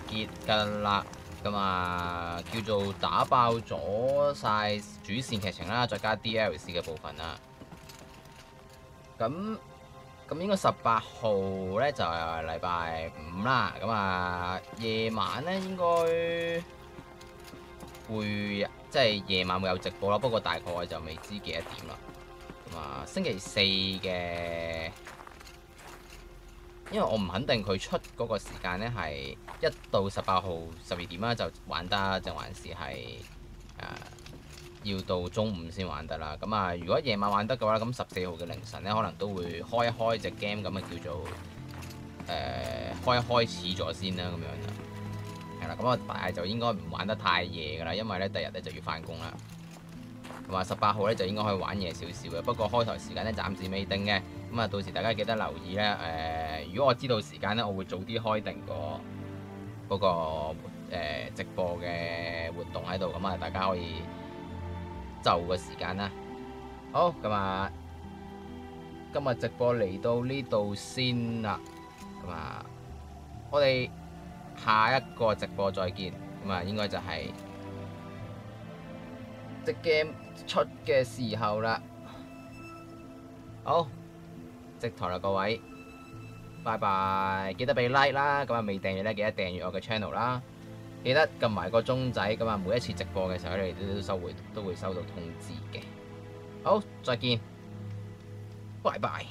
結㗎啦。咁啊，叫做打爆咗晒主線劇情啦，再加 DLC 嘅部分啦。咁應該18號咧就係禮拜5啦。咁啊，夜晚咧應該會即係夜晚會有直播啦，不過大概就未知幾多點啦。咁啊，星期四嘅。因為我唔肯定佢出嗰個時間咧係1到18號12點啦，就玩得，定還是係要到中午先玩得啦。咁啊，如果夜晚玩得嘅話，咁14號嘅凌晨咧，可能都會開一開隻 game 咁啊，叫做開始咗先啦，咁樣啦。係啦，咁啊，但係就應該唔玩得太夜㗎啦，因為咧第日咧就要翻工啦。同埋18號咧就應該可以玩夜少少嘅，不過開台時間咧暫時未定嘅。咁啊，到時大家記得留意咧。如果我知道時間咧，我會早啲開定嗰個直播嘅活動喺度，咁啊，大家可以就個時間啦。好，咁啊，今日直播嚟到呢度先啦。咁啊，我哋下一個直播再見。咁啊，應該就係隻 game 出嘅時候啦。好。直台啦，各位，拜拜！記得俾 like 啦，咁啊未訂閱咧，記得訂閱我嘅 channel 啦，記得撳埋個鐘仔，咁啊每一次直播嘅時候，你哋都會收到通知嘅。好，再見，拜拜。